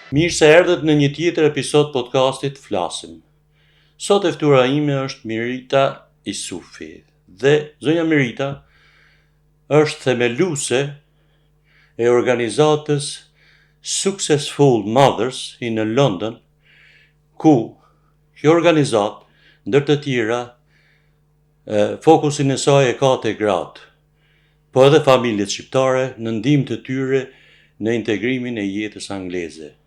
Mirë se erdhët në një tjetër episod podcastit Flasim. Sot e ftuara ime është Mirita Isufi dhe zonja Mirita është themeluese e organizatës Successful Mothers in London, ku kjo organizatë, ndër të tjera, fokusin e saj e ka te gratë, po edhe familjet shqiptare në ndihmë të tyre në integrimin e jetës angleze,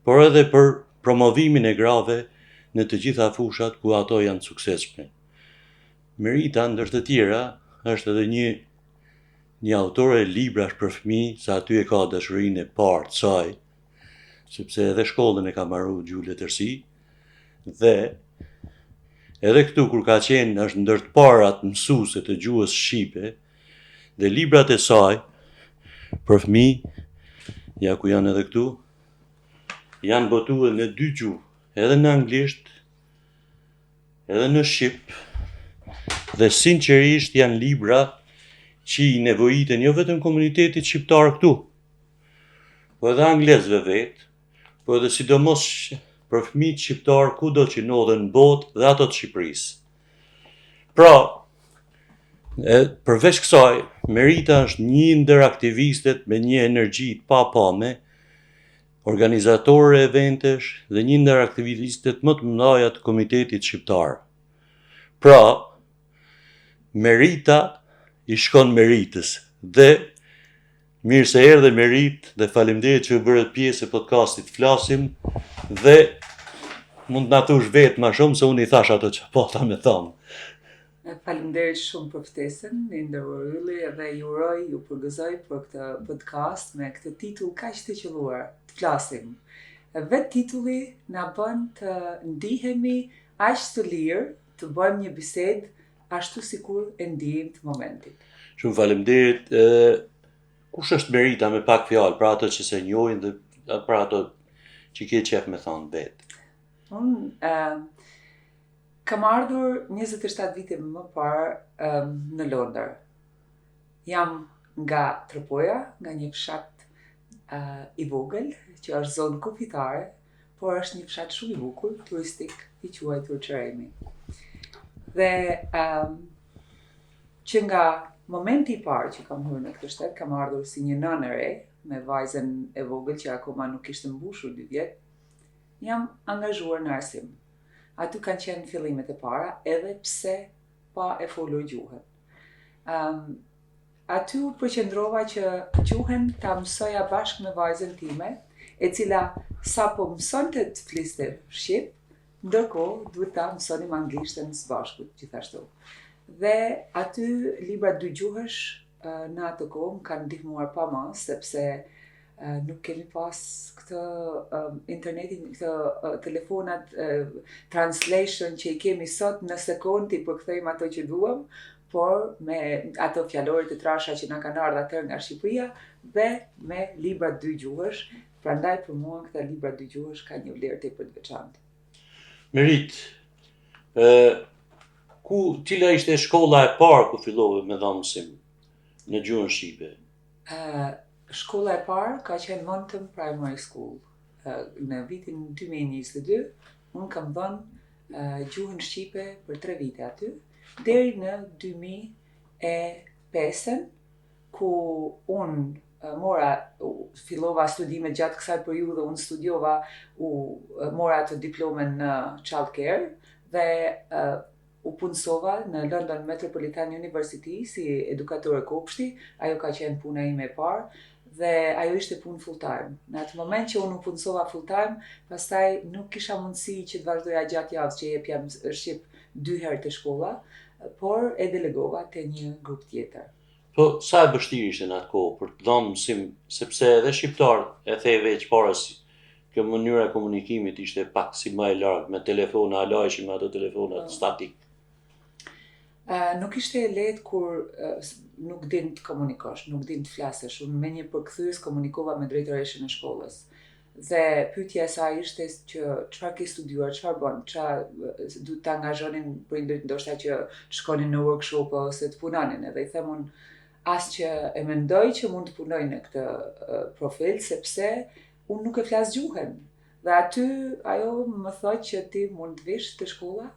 por edhe për promovimin e grave në të gjitha fushat ku ato janë suksesshme. Mirita, ndër të tjera, është edhe një autore e librash për fëmijë, sa aty e ka dashurinë e parë të saj, sepse edhe shkollën e ka mbaruar gjuhë letërsi, dhe edhe këtu kur ka qenë është ndër të parat mësuese të gjuhës shqipe, dhe librat e saj për fëmijë, ja ku janë edhe këtu, janë botuar në 2 gjuhë, edhe në anglisht, edhe në shqip, dhe sinqerisht janë libra që i nevojiten jo vetëm komunitetit shqiptar këtu, po edhe anglezëve vetë, po edhe sidomos për fëmijët shqiptar kudo që ndodhen në botë dhe ato të Shqipërisë. Pra, përveç kësaj, Mirita është një ndër aktivistet me një energji të papame, organizatore e eventesh dhe një ndër aktivistet më të mëdha të Komitetit Shqiptar. Pra, Mirita i shkon Meritës dhe mirë se erdhe Merit dhe faleminderit që bëret pjesë e podcastit Flasim dhe mund të na thush vetë më shumë se unë i thash ato që pata me thonë. Faleminderit shumë për ftesën, një nderuar ylli dhe ju përgëzoj për këtë podcast me këtë titull kaq të qelluar, të flasim. Vetë titulli na bën të ndihemi aq të lirë, të bëjmë një bisedë ashtu sikur e ndijmë të momentit. Shumë faleminderit. Kush është Mirita me pak fjalë, pra ato që se njohin dhe pra ato që ke qef me thonë vetë? Unë kam ardhur 27 vite më parë në Londër. Jam nga Tropoja, nga një fshat i vogël, që është zonë kufitare, por është një fshat shumë i bukur, turistik, i quajtur Çeremi. Dhe që nga momenti i parë që kam hyrë në këtë shtet, kam ardhur si një nënë e re, me vajzën e vogël që akoma nuk ishte mbushur 2 vjet, jam angazhuar në arsim. Aty kanë qenë fillimet e para, edhe pse pa e folur gjuhën. Aty u përqendrova që gjuhën ta mësoja bashkë me vajzën time, e cila sapo mësonte të fliste shqip, ndërkohë duhet ta mësonim anglishtën së bashku, gjithashtu. Dhe aty libra 2 gjuhësh në atë kohë më kanë ndihmuar pa mas, sepse nuk kemi pas këtë internetin, këtë telefonat translation që i kemi sot në sekond i përkthejmë ato që duam, por me ato fjalorit të trasha që na kanë ardhur atëherë nga Shqipëria dhe me libra 2 gjuhësh, prandaj për mua këta libra 2 gjuhësh kanë një vlerë tepër të veçantë. Merit, cila ishte shkolla e parë ku fillove me dhënë mësim në gjuhën shqipe? Shkolla e parë ka qenë Mountain Primary School. Në vitin 2022, unë kam dhënë gjuhën shqipe për 3 vite aty, deri në 2005, ku unë fillova studimet gjatë kësaj periudhe, unë studiova, mora atë diplomen në childcare dhe u punësova në London Metropolitan University si edukatore kopshti, ajo ka qenë puna ime e parë, dhe ajo ishte punë full time. Në atë moment që unë u punësova full time, pastaj nuk kisha mundësi që të vazhdoja gjatë javës që jepja shqip 2 herë te shkolla, por e delegova te një grup tjetër. Po, sa e vështirë ishte në atë kohë për të dhënë mësim, sepse edhe shqiptarët e theve që paras kjo mënyra e komunikimit ishte pak si më e largë, me telefona, alajshim ato telefonat statik. Nuk ishte e lehtë kur nuk din të komunikosh, nuk din të flasësh. Unë me një përkthyes komunikova me drejtoreshën e shkollës. Dhe pyetja e saj ishte që çfarë ke studiuar, çfarë bën, çfarë duhet të angazhonin prindërit ndoshta që të shkonin në workshop ose të punonin. Edhe I them unë as që e mendoj që mund të punoj në këtë profil, sepse unë nuk e flas gjuhën. Dhe aty ajo më thotë që ti mund të vish të shkolla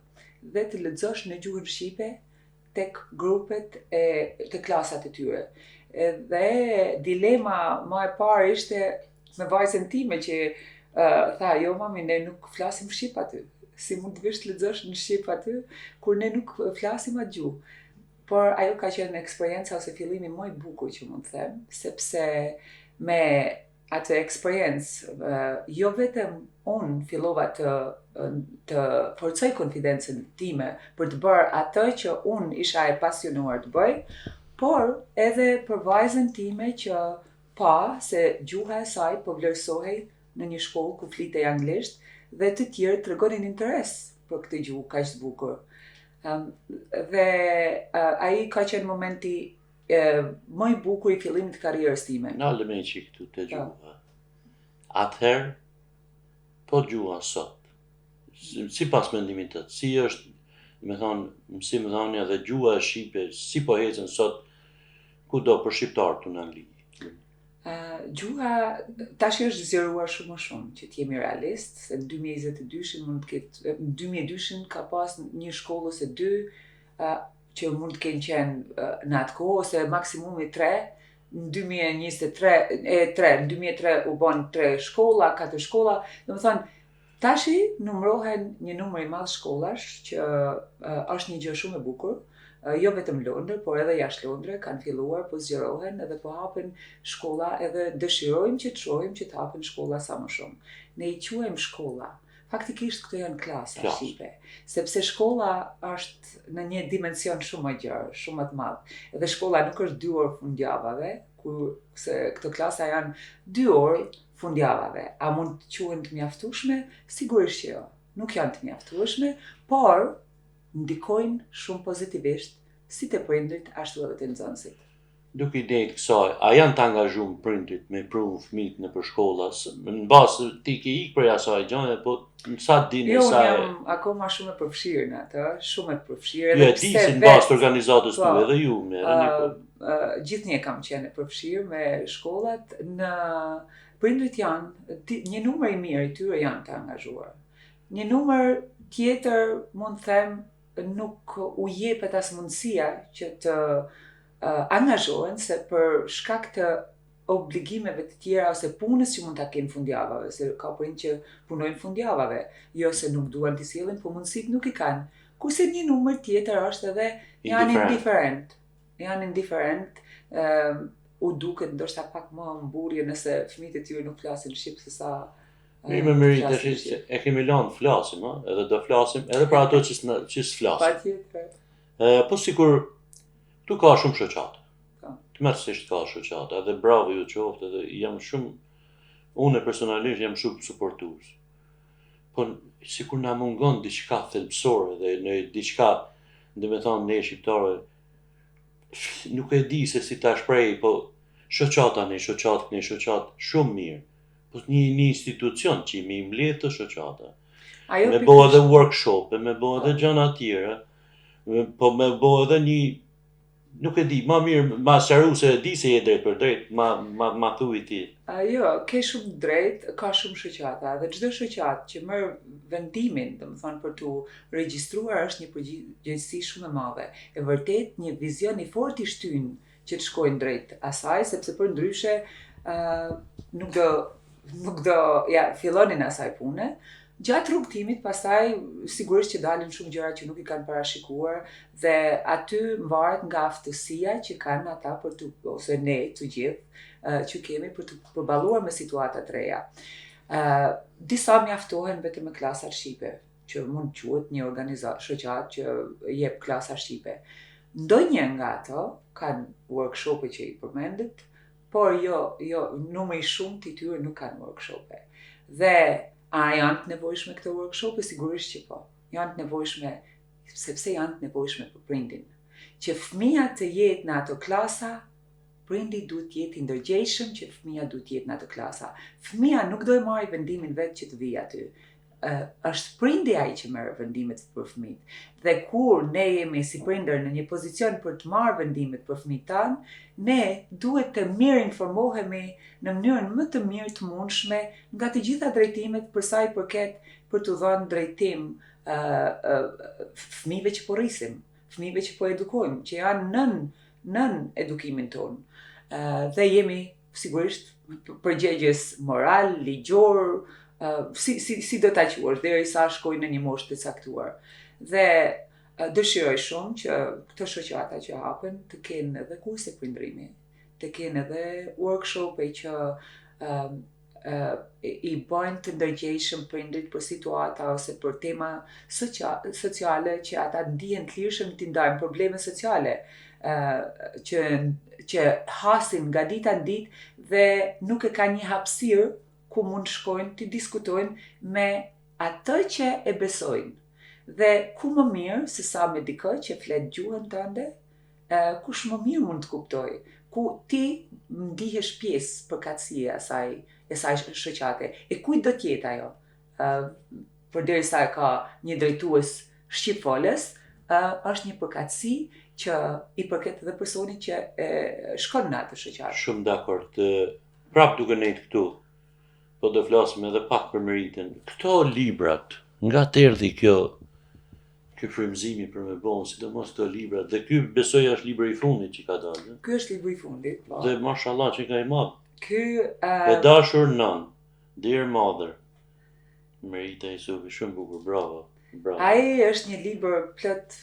dhe të lexosh në gjuhën shqipe tek grupet të klasat e tyre. Dhe dilema më e parë ishte me vajzën time që tha, jo mami, ne nuk flasim shqip aty. Si mund të vish të lexosh në shqip aty kur ne nuk flasim atë gjuhë. Por ajo ka qenë eksperjenca ose fillimi më i bukur që mund të them, sepse me atë eksperiencë, jo vetëm unë fillova të forcoj konfidencën time për të bërë atë që unë isha e pasionuar të bëj, por edhe për vajzën time që pa se gjuha e saj po vlerësohej në një shkollë ku flitej anglisht dhe të tjerë tregonin interes për këtë gjuhë kaq të bukur. Dhe ai ka qenë momenti më i bukur i fillimit të karrierës time. Nalë me që këtu të gjuha. Atëherë, po gjuha sot. Si pas mendimin tëtë, si është, me thonë, mësimdhënia dhe gjuha e shqipe, si po ecën sot, kudo për shqiptarët në Angli? Gjuha tash është zgjeruar shumë më shumë, që t'jemi realist, se në 2022 mund të ketë, në 2002 ka pas një shkollë ose dy që mund të kenë qenë në atë kohë, ose maksimumi 3, në 2003 u bën 3 shkolla, 4 shkolla, domethënë tashi numërohen një numër i madh shkollash që është një gjë shumë e bukur. Jo vetëm Londër, por edhe jashtë Londre kanë filluar, po zgjerohen edhe po hapen shkolla, edhe dëshirojmë që të shohim që të hapen shkolla sa më shumë. Ne i quajmë shkolla. Faktikisht këto janë klasa shqipe, sepse shkolla është në një dimension shumë më gjerë, shumë më të madh. Edhe shkolla nuk është 2 orë fundjavave, se këto klasa janë 2 orë fundjavave. A mund të quhen të mjaftueshme? Sigurisht që jo. Nuk janë të mjaftueshme, por ndikojnë shumë pozitivisht si të prindrit ashtu edhe të nxënësit. Duke idejt kësaj, a janë të angazhuar prindrit me pru fëmijët në për shkolla? Në bazë ti ke ikë për asaj gjë, po sa dini sa Jo, jam akoma shumë e përfshirë në atë, shumë e përfshirë. Jo, e di si në bazë të organizatës tuaj edhe ju me gjithnjë kam qenë e përfshirë me shkollat. Në prindrit janë një numër i mirë i tyre janë të angazhuar. Një numër tjetër mund të them nuk u jepet as mundësia që të angazhohen, se për shkak të obligimeve të tjera ose punës që mund ta kenë fundjavave, se ka prindë që punojnë fundjavave, jo se nuk duan të sjellin, po mundësitë nuk i kanë. Kurse një numër tjetër është edhe janë indiferent. Janë indiferent, u duket ndoshta pak më mburje nëse fëmijët e tyre nuk flasin shqip se sa Mirë me tash e kemi lënë flasim, edhe do flasim edhe për ato që s'flasim. Patjetër. Po sikur tu ka shumë shoqata. Tmerrsisht ka shoqata, edhe bravo ju qoftë, edhe jam shumë, unë personalisht jam shumë suportues. Po sikur na mungon diçka thelbësore dhe në diçka, domethënë ne shqiptarë nuk e di se si ta shpreh, po shoqata shumë mirë. Po një institucion që mi mbledh të shoqata. Me bo edhe workshop, me bo edhe gjëra tjera, po me bo edhe një, nuk e di, ma mirë, ma sharu se e di se je drejt për drejt, ma thuj ti. Jo, ke shumë drejt, ka shumë shoqata, dhe çdo shoqatë që merr vendimin, domethënë për tu regjistruar është një përgjegjësi shumë e madhe. E vërtet një vizion i fortë i shtyn që të shkojnë drejt asaj, sepse përndryshe nuk do fillonin asaj pune. Gjatë rrugtimit, pastaj sigurisht që dalin shumë gjëra që nuk i kanë parashikuar dhe aty mvaret nga aftësia që kanë ata për të, ose ne të gjithë që kemi për të përballuar me situata të reja. Disa mjaftohen vetëm me klasat shqipe, që mund quhet një shoqatë që jep klasa shqipe. Ndonjë nga ato kanë workshope që i përmendet, por jo, numri shumë të tyre nuk kanë workshope. Dhe a janë të nevojshme këto workshope? Sigurisht që po. Janë të nevojshme, sepse janë të nevojshme për prindin. Që fëmia të jetë në ato klasa, prindi duhet të jetë i ndërgjegjshëm që fëmia duhet të jetë në ato klasa. Fëmia nuk do e marrë vendimin vetë që të vijë aty. është prindi ai që merr vendimet për fëmijët. Dhe kur ne jemi si prindër në një pozicion për të marrë vendimet për fëmijët tanë, ne duhet të mirë informohemi në mënyrën më të mirë të mundshme nga të gjitha drejtimet për sa i përket për të dhënë drejtim fëmijëve që po rrisim, fëmijëve që po edukojmë, që janë nën edukimin tonë. Dhe jemi sigurisht përgjegjës moral, ligjor, si do ta quash, derisa shkojnë në një moshë të caktuar. Dhe dëshiroj shumë që këto shoqata që hapen të kenë edhe kurse prindërimi, të kenë edhe workshope që i bëjnë të ndërgjegjshëm prindrit për situata ose për tema sociale që ata ndihen të lirshëm të ndajnë probleme sociale që hasin nga dita në ditë dhe nuk e ka një hapësirë ku mund shkojnë të diskutojnë me atë që e besojnë. Dhe ku më mirë se sa me dikë që flet gjuhën tënde, kush më mirë mund të kuptoj, ku ti ndihesh pjesë përkatësie e saj shoqate. E kujt do të jetë ajo? Përderisa ka një drejtues shqipfolës, është një përkatësi që i përket edhe personit që shkon në atë shoqatë. Shumë dakord. Prap duke nejtë këtu, po do flasim edhe pak për meritën. Këto librat, nga të erdhi kjo frymëzimi për me bon, sidomos këto libra, dhe ky besoj është libri i fundit që ka dalë. Ky është libri i fundit, po. Dhe mashallah që ka i madh. Ky E dashur nën, Dear Mother. Merita Jusufi, shumë bukur, bravo. Ai është një libër plot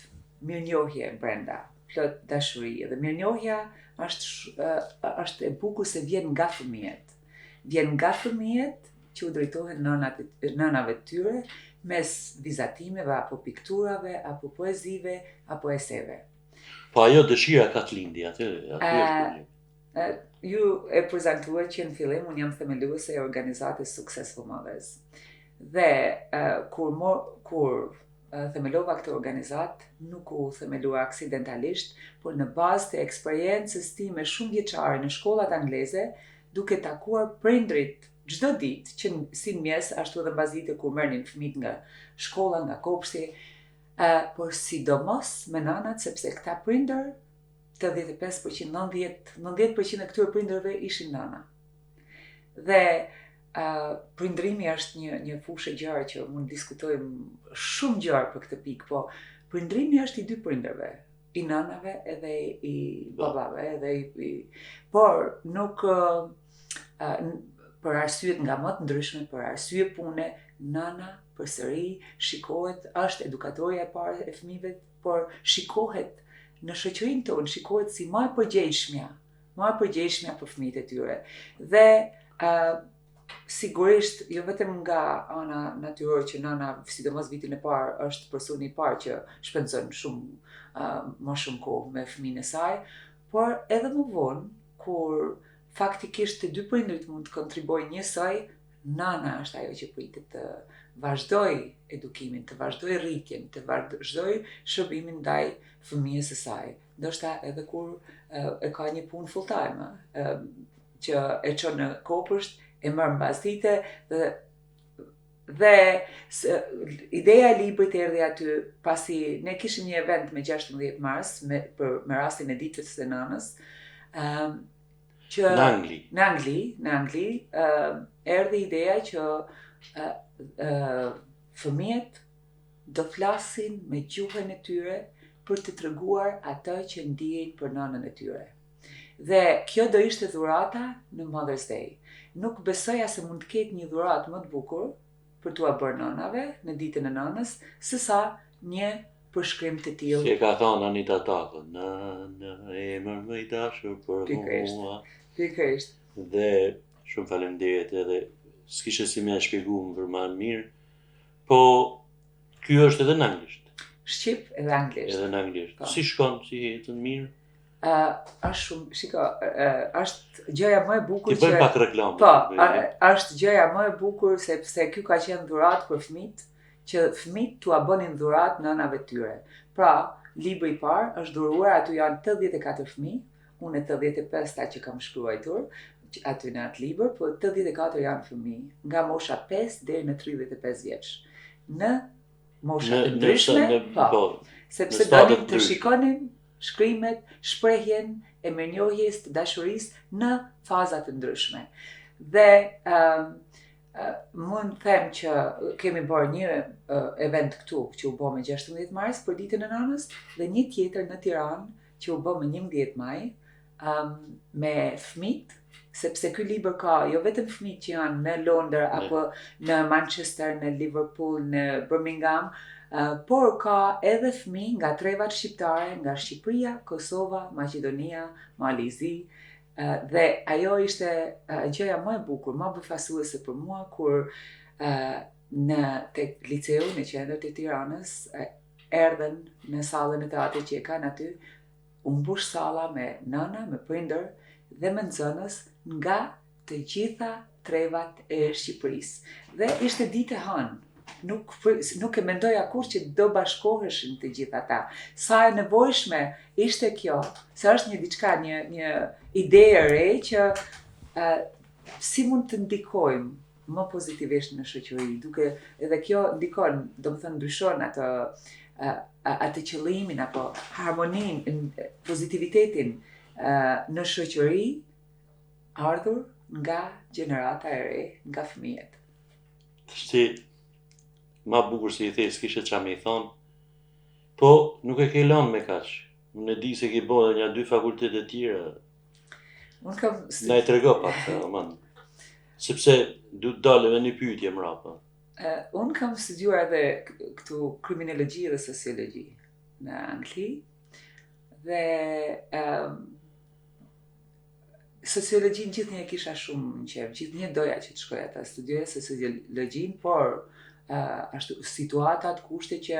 mirënjohje brenda, plot dashuri. Dhe mirënjohja është e bukur se vjen nga fëmijët. Vjen nga fëmijët që u drejtohen nënave të tyre mes vizatimeve apo pikturave apo poezive apo eseve. Po ajo dëshira ka të lindi aty është problemi. Ju e prezantuat që në fillim unë jam themeluese e organizatës Successful Mothers. Dhe kur themelova këtë organizat, nuk u themelua aksidentalisht, por në bazë të eksperiencës time shumë vjeçare në shkollat angleze, duke takuar prindrit çdo ditë, që si në mjes, ashtu edhe mbasdite kur merrnin fëmijët nga shkolla, nga kopshti, por sidomos me nanat, sepse këta prindër, 85%, 90% e këtyre prindërve ishin nana. Dhe prindërimi është një fushë e gjarë që mund diskutojmë shumë gjarë për këtë pikë, po prindërimi është i dy prindërve, i nanave edhe i babave, por nuk për arsyet nga më të ndryshme, për arsye pune, nana përsëri shikohet, është edukatorja e parë e fëmijëve, por shikohet në shoqërinë tonë, shikohet si më e përgjegjshmja për fëmijët e tyre. Dhe sigurisht, jo vetëm nga ana natyrore që nana, sidomos vitin e parë, është personi i parë që shpenzon më shumë kohë me fëmijën e saj, por edhe më vonë, kur faktikisht të dy prindrit mund të kontribuojnë njësoj, nana është ajo që pritet të vazhdoj edukimin, të vazhdoj rritjen, të vazhdoj shërbimin ndaj fëmijës së saj. Ndoshta edhe kur e ka një punë full time, që e çon në kopësht, e merr mbasdite dhe ideja e librit erdhi aty pasi ne kishim një event me 16 mars me rastin e ditës së nanës, që në Angli erdhi ideja që fëmijët do flasin me gjuhën e tyre për të treguar atë që ndjejnë për nënën e tyre. Dhe kjo do ishte dhurata në Mother's Day. Nuk besoja se mund të ketë një dhuratë më të bukur për t'ua bërë nënave në ditën e nënës, sesa një përshkrim të tillë. Si e ka thënë Anita Taku, nëna emër më i dashur për mua. Pikërisht. Dhe shumë faleminderit edhe s'kishe si më shpjeguar për më mirë, po ky është edhe në anglisht. Shqip edhe anglisht. Edhe në anglisht. Si shkon, si jetën mirë? Është shumë, shiko, është gjëja më e bukur që... Ti bëjmë pak reklamë. Po, është gjëja më e bukur sepse ky ka qenë dhuratë për fëmijët, që fëmijët t'ua bënin dhuratë nënave tyre. Pra, libri i parë është dhuruar, aty janë 84 fëmijë, unë 85 ta që kam shkruar, aty në atë libër, po 84 janë fëmijë, nga mosha 5 deri në 35 vjeç. Në mosha të ndryshme, sepse donim të shikonin shkrimet, shprehjen e mirënjohjes të dashurisë në faza të ndryshme. Dhe mund them që kemi bërë një event këtu që u bë me 16 mars për ditën e nanës dhe një tjetër në Tiranë që u bë me 11 maj me fëmijët, sepse ky libër ka jo vetëm fëmijët që janë në Londër apo në Manchester, në Liverpool, në Birmingham, por ka edhe fëmijë nga trevat shqiptare, nga Shqipëria, Kosova, Maqedonia, Malizi. Dhe ajo ishte gjëja më e bukur, më befasuese për mua kur në tek liceu në qendër të Tiranës erdhen në sallën e teatrit që e kanë aty, u mbush salla me nëna, me prindër dhe me nxënës nga të gjitha trevat e Shqipërisë. Dhe ishte ditë e hënë. Nuk e mendoja kur që do bashkoheshin të gjitha ata. Sa e nevojshme ishte kjo, se është një diçka, një ide e re që si mund të ndikojmë më pozitivisht në shoqëri, duke edhe kjo ndikon, domethënë ndryshon atë qëllimin apo harmoninë, pozitivitetin në shoqëri ardhur nga gjenerata e re, nga fëmijët. Ma bukur se i the, s'kishe qa me i thonë, po nuk e ke lënë me kaq. Unë e di se ke bërë një 2 fakultete tjera. Na i trego pak, sepse du të dalë me një pyetje mrapa. Unë kam studiuar edhe këtu kriminologji dhe sociologji në Angli, dhe sociologjin gjithnjë e kisha shumë në qef, gjithnjë doja që të shkoja ta studioja sociologjin, por ashtu situatat, kushte që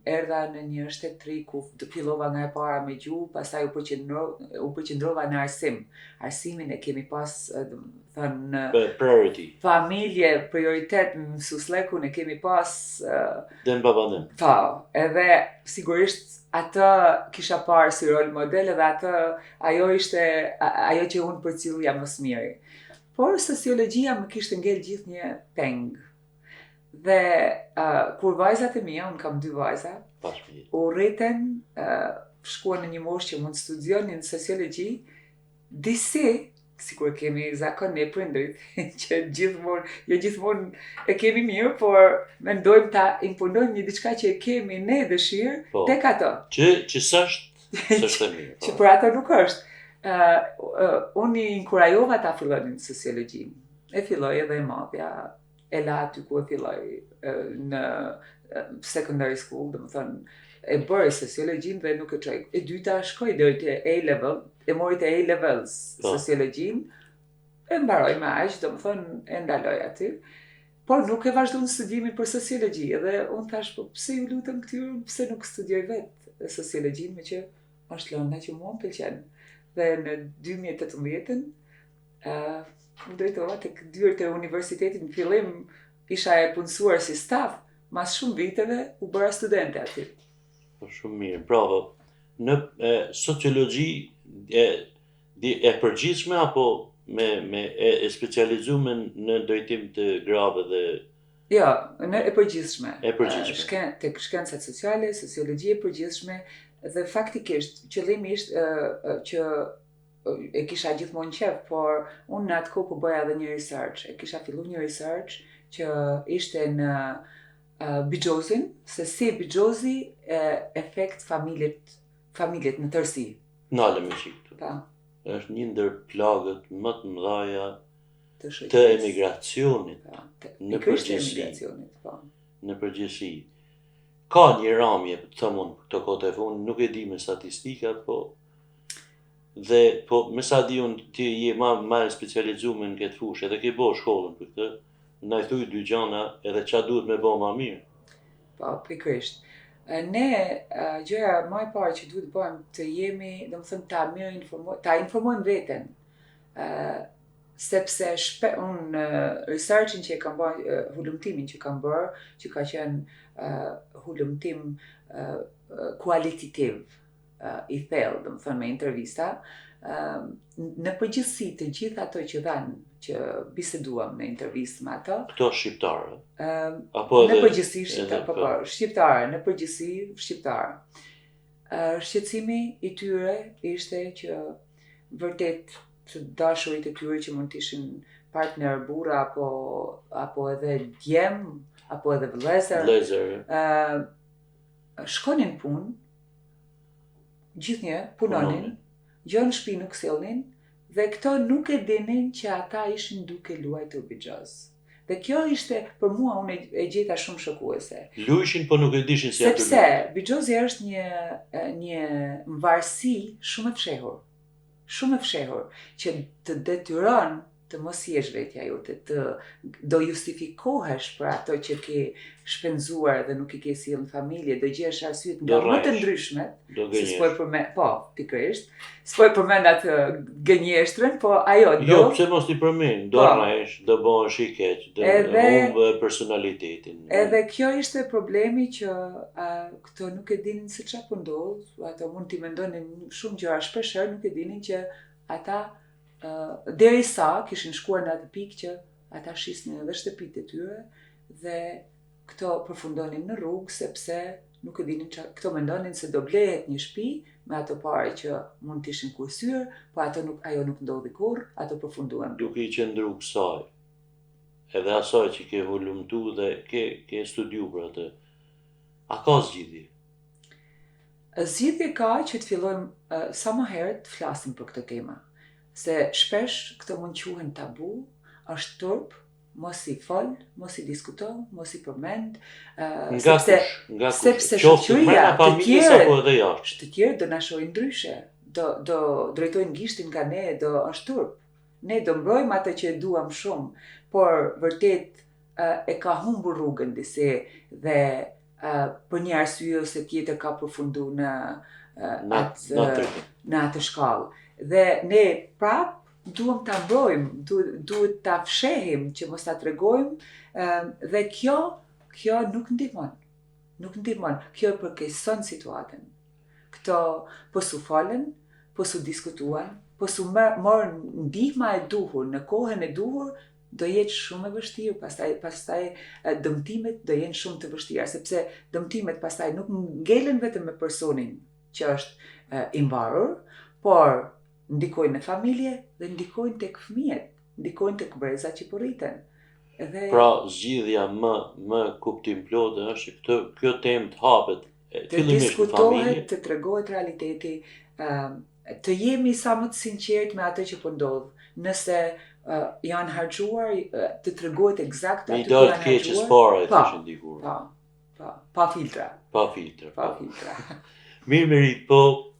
erdha në një shtetëri ku fillova nga e para me gjuhë, pastaj u përqendrova në arsim. Arsimin e kemi pas, thënë, priority. Familje, prioritet, mësueslekun e kemi pas. Dem baba dem. Po, edhe sigurisht atë kisha parë si rol model edhe ajo që unë përcjellja më së miri. Por sociologjia më kishte ngel gjithnjë peng. Dhe kur vajzat e mia, unë kam 2 vajza, u rriten, shkuan në një moshë që mund studionin sociologji, disi, sikur kemi zakon ne prindrit, që jo gjithmonë e kemi mirë, por mendojmë ta imponojmë një diçka që e kemi ne dëshirë tek ato. Që s'është e mirë. Që për ato nuk është. Unë i inkurajova ta fillonin sociologjin. E filloi edhe e madhja, e la aty ku e filloj në secondary school, domethënë e bëri sociologjin dhe nuk e çoj. E dyta shkoi deri te A-level, e mori te A-levels sociologjin, e mbaroi me aq, domethënë e ndaloj aty. Por nuk e vazhdon studimin për sociologji, edhe unë thash, po pse ju lutem këtyre, pse nuk studioj vetë sociologjin, me që është lënda që mua më pëlqen. Dhe në 2018-ën u drejtova tek dyert e universitetit. Në fillim isha e punësuar si staf, mas shumë viteve u bëra studente aty. Po shumë mirë, bravo. Në sociologji e përgjithshme apo e specializuar në drejtim të grave dhe Jo, e përgjithshme. E përgjithshme. Tek shkencat sociale, sociologji e përgjithshme, dhe faktikisht qëllimi ishte që e kisha gjithmonë qef, por unë në atë kohë po bëja edhe një research. E kisha filluar një research që ishte në bigjozin, se si bigjozi efekt familjet në tërësi. Nale me qikë. Pa. Është një ndër plagët më të mëdhaja të emigracionit. Në përgjithësi. Në përgjithësi. Ka një ramje, të thëmun, këto kote e funë, nuk e di me statistika, po me sa di unë ti je ma specializuar në këtë fushë, edhe ke bo shkollën për këtë, na i thuj 2 gjana edhe qa duhet me bo ma mirë. Po, pikërisht. Ne, gjëja më e parë që duhet bëjmë të jemi, domethënë ta informojmë veten. Sepse unë researchin që e kam bërë, hulumtimin që kam bërë, që ka qenë hulumtim kualitativ, i thellë, domethënë me intervista, në përgjithësi të gjithë ato që biseduam në intervistë me ato, Këto shqiptarë. në përgjithësi shqiptarë, në përgjithësi shqiptarë. Shqetësimi i tyre ishte që vërtet të dashurit e tyre që mund të ishin partner burra apo edhe djem apo edhe vëllezër, shkonin punë, gjithnjë punonin, gjë në shtëpi nuk sjellnin, dhe këto nuk e dinin që ata ishin duke luajtur bixhoz. Dhe kjo ishte për mua, unë e gjeta shumë shokuese. Luajshin, po nuk e dishin si atë. Sepse bixhozi është një varësi shumë e fshehur, që të detyron të mos jesh vetja jote, do justifikohesh për ato që ke shpenzuar dhe nuk i ke sjellë në familje, do gjesh arsye nga më të ndryshme, se s'po e përmend, po, pikërisht, s'po e përmend atë gënjeshtrën, po ajo do. Jo, pse mos t'i përmend, do rresh, do bëhesh i keq, do humbë personalitetin. Edhe kjo ishte problemi që këto nuk e dinin se çfarë po ndodh, ato mund t'i mendonin shumë gjëra, shpeshherë nuk e dinin që ata derisa kishin shkuar në atë pikë që ata shisnin edhe shtëpitë e tyre dhe këto përfundonin në rrugë sepse nuk e dinin çfarë, këto mendonin se do blehet një shtëpi me ato parë që mund të ishin kursyer, po ajo nuk ndodhi kurrë, ato përfunduan. Duke i qëndruar kësaj, edhe asaj që ke volumtu dhe ke studiu për atë, a ka zgjidhje? Zgjidhje ka që të fillojmë sa më herët të flasim për këtë temë. Se shpesh këto mund quhen tabu, është turp, mos i fol, mos i diskuto, mos i përmend, sepse shoqëria të tjerë do na shohin ndryshe, do drejtojnë gishtin nga ne, është turp. Ne do mbrojmë atë që e duam shumë, por vërtet e ka humbur rrugën disi dhe për një arsye ose tjetër ka përfundu në atë shkallë. Dhe ne prap duam ta mbrojmë, duhet ta fshehim që mos ta tregojmë dhe kjo nuk ndihmon. Nuk ndihmon. Kjo e përkeqëson situatën. Këto po su falen, po su diskutuan, po su morën ndihma e duhur në kohën e duhur, do jetë shumë e vështirë, pastaj dëmtimet do jenë shumë të vështira, sepse dëmtimet pastaj nuk ngelen vetëm me personin që është i mbarur, por ndikojnë në familje dhe ndikojnë tek fëmijët, ndikojnë tek brezat që po rriten. Pra zgjidhja më kuptimplotë është kjo temë të hapet të diskutohet, të tregohet realiteti, të jemi sa më të sinqert me atë që po ndodh. Nëse janë harxuar, të tregohet eksakt aty ku janë harxuar. Me keqës para e thoshin dikur. Pa filtra. Pa filtra. Mirë Merit, po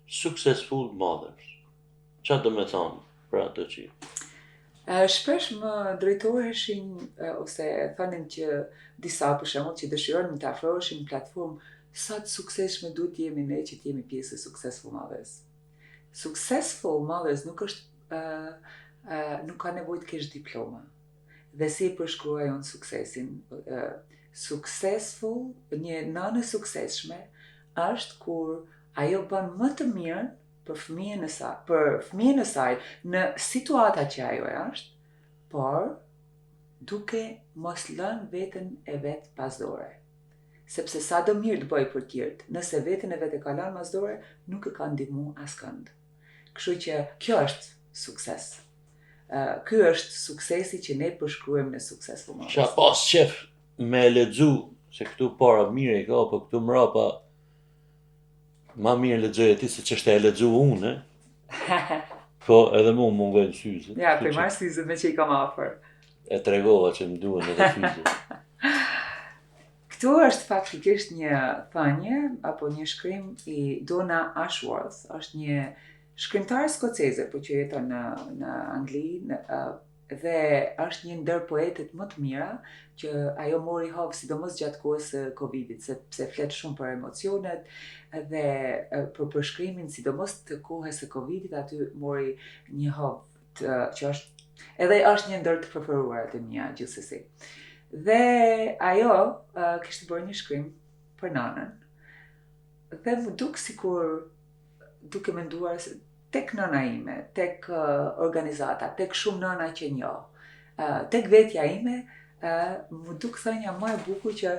successful mothers. Çfarë do të thonë për atë që? Shpesh më drejtoheshin ose thonin që disa për shembull që dëshironin të afroheshin në platformë, sa të suksesshme duhet jemi ne që të jemi pjesë e Successful Mothers. Successful Mothers nuk është nuk ka nevojë të kesh diploma. Dhe si e përshkruaj unë suksesin? Successful, një nënë e suksesshme është kur ajo bën më të mirën për fëmijën e saj në situata që ajo është, por duke mos lënë veten e vet pasdore. Sepse sa do mirë të bëj për tjerët, nëse veten e vet e ka lënë pasdore, nuk e ka ndihmuar askënd. Kështu që kjo është sukses. Ky është suksesi që ne përshkruajmë në Successful Mothers. Qa pas qef me lexu, se këtu para mirë e ka, po këtu mrapa ma mirë lexoj ti se ç'është e lexu unë. Po edhe mua më ngojnë syze. Ja, primar syze me që i kam afër. E tregova që më duhen edhe syze. Këtu është faktikisht një thënie apo një shkrim i Donna Ashworth, është një shkrimtare skoceze, po që jeton në Angli, dhe është një ndër poetët më të mira që ajo mori hovë sidomos gjatë kohës së Covidit, sepse flet shumë për emocionet dhe për përshkrimin sidomos të kohës së Covidit, aty mori një hovë që është një ndër të preferuarat e mia gjithsesi. Dhe ajo kishte bërë një shkrim për nanën dhe më duk sikur duke menduar tek nëna ime, tek organizata, tek shumë nëna që njoh, tek vetja ime, më duk thënia më e bukur që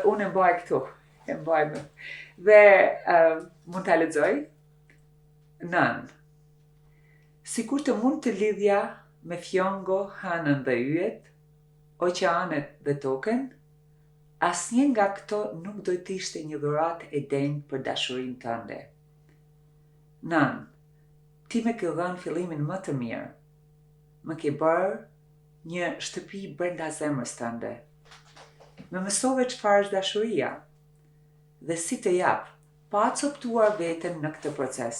unë e mbaj këtu, e mbaj më. Dhe mund ta lexoj nën. Sikur të mund të lidhja me fjongo, hënën dhe yjet, oqeanet dhe tokën, asnjë nga këto nuk do të ishte një dhuratë e denjë për dashurinë tënde. Nën, ti më ke dhënë fillimin më të mirë. Më ke bërë një shtëpi brenda zemrës tënde. Më mësove çfarë është dashuria dhe si të jap, pa coptuar veten në këtë proces.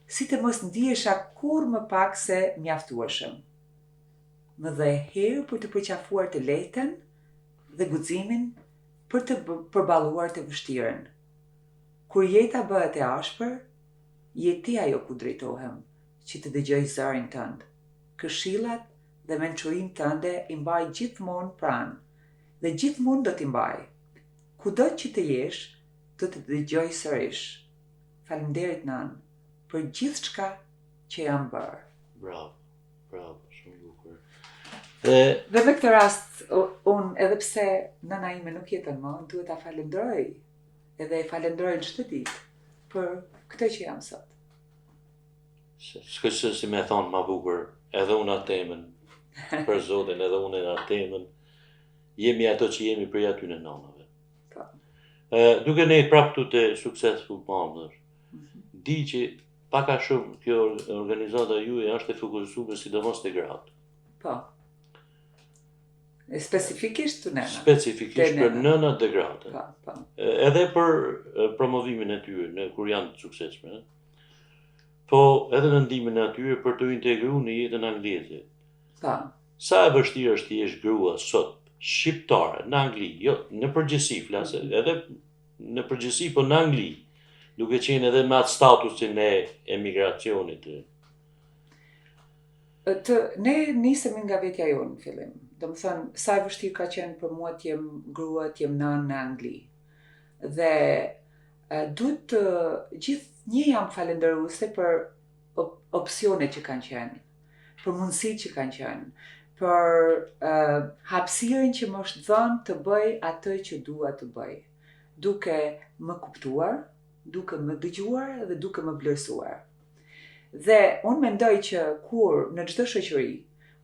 Si të mos ndihesha kur më pak se mjaftueshëm. Më dhe herë për të përqafuar të lehten dhe guximin për të përballuar të vështirën. Kur jeta bëhet e ashpër, je ti ajo ku drejtohem, që të dëgjoj zërin tënd. Këshillat dhe mençurinë tënde i mbaj gjithmonë pranë, dhe gjithmonë do t'i mbaj. Kudo që të jesh, do të dëgjoj sërish. Faleminderit nën, për gjithçka që jam bërë. Bravo, shumë bukur. Dhe në këtë rast, unë edhe pse nëna ime nuk jeton më, duhet ta falenderoj, edhe e falenderoj çdo ditë për këtë që jam sot. S'ka si me thonë ma bukur, edhe unë atë temën, për Zotin, edhe unë atë temën, jemi ato që jemi për aty në nënave. Duke ne prapë tu të Successful Moms, di që paka shumë kjo organizata juaj është e fokusuar sidomos te gratë. Po. Specifikisht të nëna. Specifikisht për nënat dhe gratë. Po. Edhe për promovimin e tyre, kur janë të suksesshme. Po edhe në ndihmën e atyre për të integruar në jetën angleze. Po. Sa e vështirë është të jesh grua sot shqiptare në Angli, jo në përgjithësi flas, edhe në përgjithësi po në Angli, duke qenë edhe me atë statusin e emigracionit. Ne nisemi nga vetja jonë në fillim. Domethënë, sa e vështirë ka qenë për mua të jem grua, të jem nën në Angli. Dhe duhet të gjithnjë jam falenderuese për opsionet që kanë qenë, për mundësitë që kanë qenë, për hapësirën që më është dhënë të bëj atë që dua të bëj, duke më kuptuar, duke më dëgjuar dhe duke më vlerësuar. Dhe unë mendoj që kur në çdo shoqëri,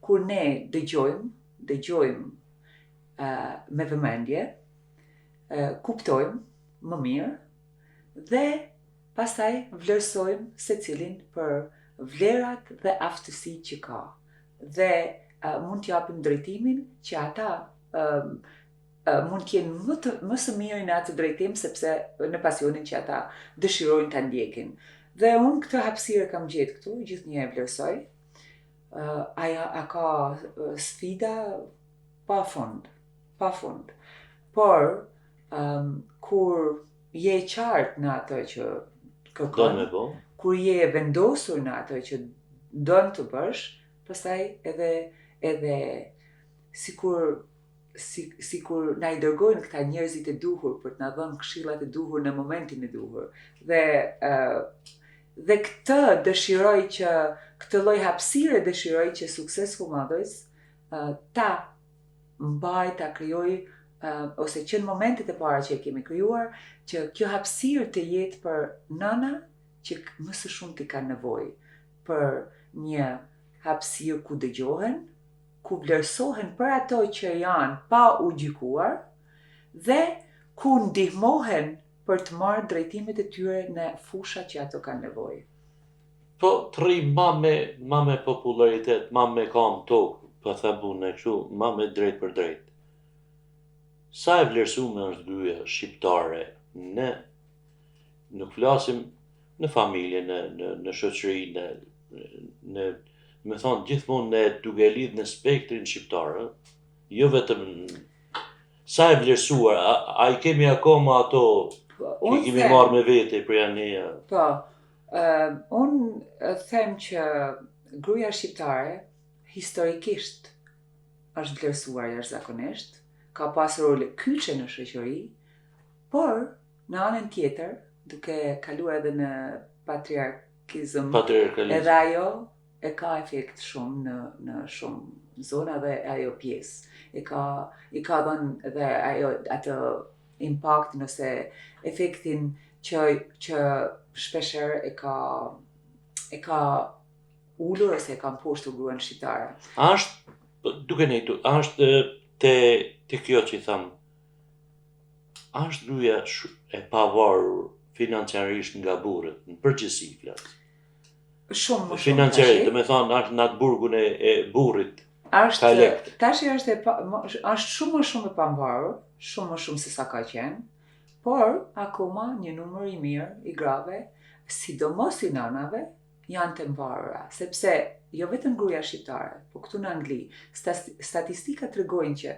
kur ne dëgjojmë me vëmendje, kuptojmë më mirë dhe pastaj vlerësojmë secilin për vlerat dhe aftësitë që ka. Dhe mund t'ju japim drejtimin që ata mund t'jenë më së miri në atë drejtim sepse në pasionin që ata dëshirojnë ta ndjekin. Dhe unë këtë hapësirë kam gjetë këtu, gjithnjë e vlerësoj. A ka sfida pa fund. Por kur je qartë në atë që kërkon, kur je vendosur në atë që don të bësh, pastaj edhe sikur na i dërgojnë këta njerëzit e duhur për të na dhënë këshillat e duhur në momentin e duhur. Dhe këtë dëshiroj që këtë lloj hapësire dëshiroj që Successful Mothers ta mbaj, ta krijoj ose që në momentet e para që e kemi krijuar, që kjo hapësirë të jetë për nëna që më së shumti kanë nevojë për një hapësirë ku dëgjohen, ku vlerësohen për ato që janë pa u gjykuar dhe ku ndihmohen për të marrë drejtimet e tyre në fusha që ato kanë nevojë. Po të rri ma me popularitet, ma me kam tokë, po thëmë në kështu, ma me drejt për drejt. Sa e vlerësume është gruaja shqiptare nuk flasim në familje, në shoqëri, me thonë gjithmonë duke lidh në spektrin shqiptar, jo vetëm sa e vlerësuar, a i kemi akoma ato që kemi marrë me vete për janë neja? Po, unë them që gruaja shqiptare historikisht është vlerësuar jashtëzakonisht, ka pasur role kyçe në shoqëri, por në anën tjetër duke kaluar edhe në patriarkizëm, Patriarkalizëm. edhe ajo e ka efekt shumë në shumë zona dhe ajo pjesë. I ka dhënë edhe ajo atë impact nëse efektin që shpeshherë e ka ulur ose e ka mposhtur gruan shqiptare. Duke nejtu, është te kjo që i tham, është gruaja e pavarur financiarisht nga burri, në përgjithësi flas. Shumë më shumë Financiarisht, do me thonë, është në atë burgun e burrit. Tashi është shumë më shumë e pavarur, shumë më shumë se sa ka qenë, por akoma një numër i mirë i grave, sidomos i nënave, janë të mbarura, sepse jo vetëm gruaja shqiptare, po këtu në Angli, statistikat tregojnë që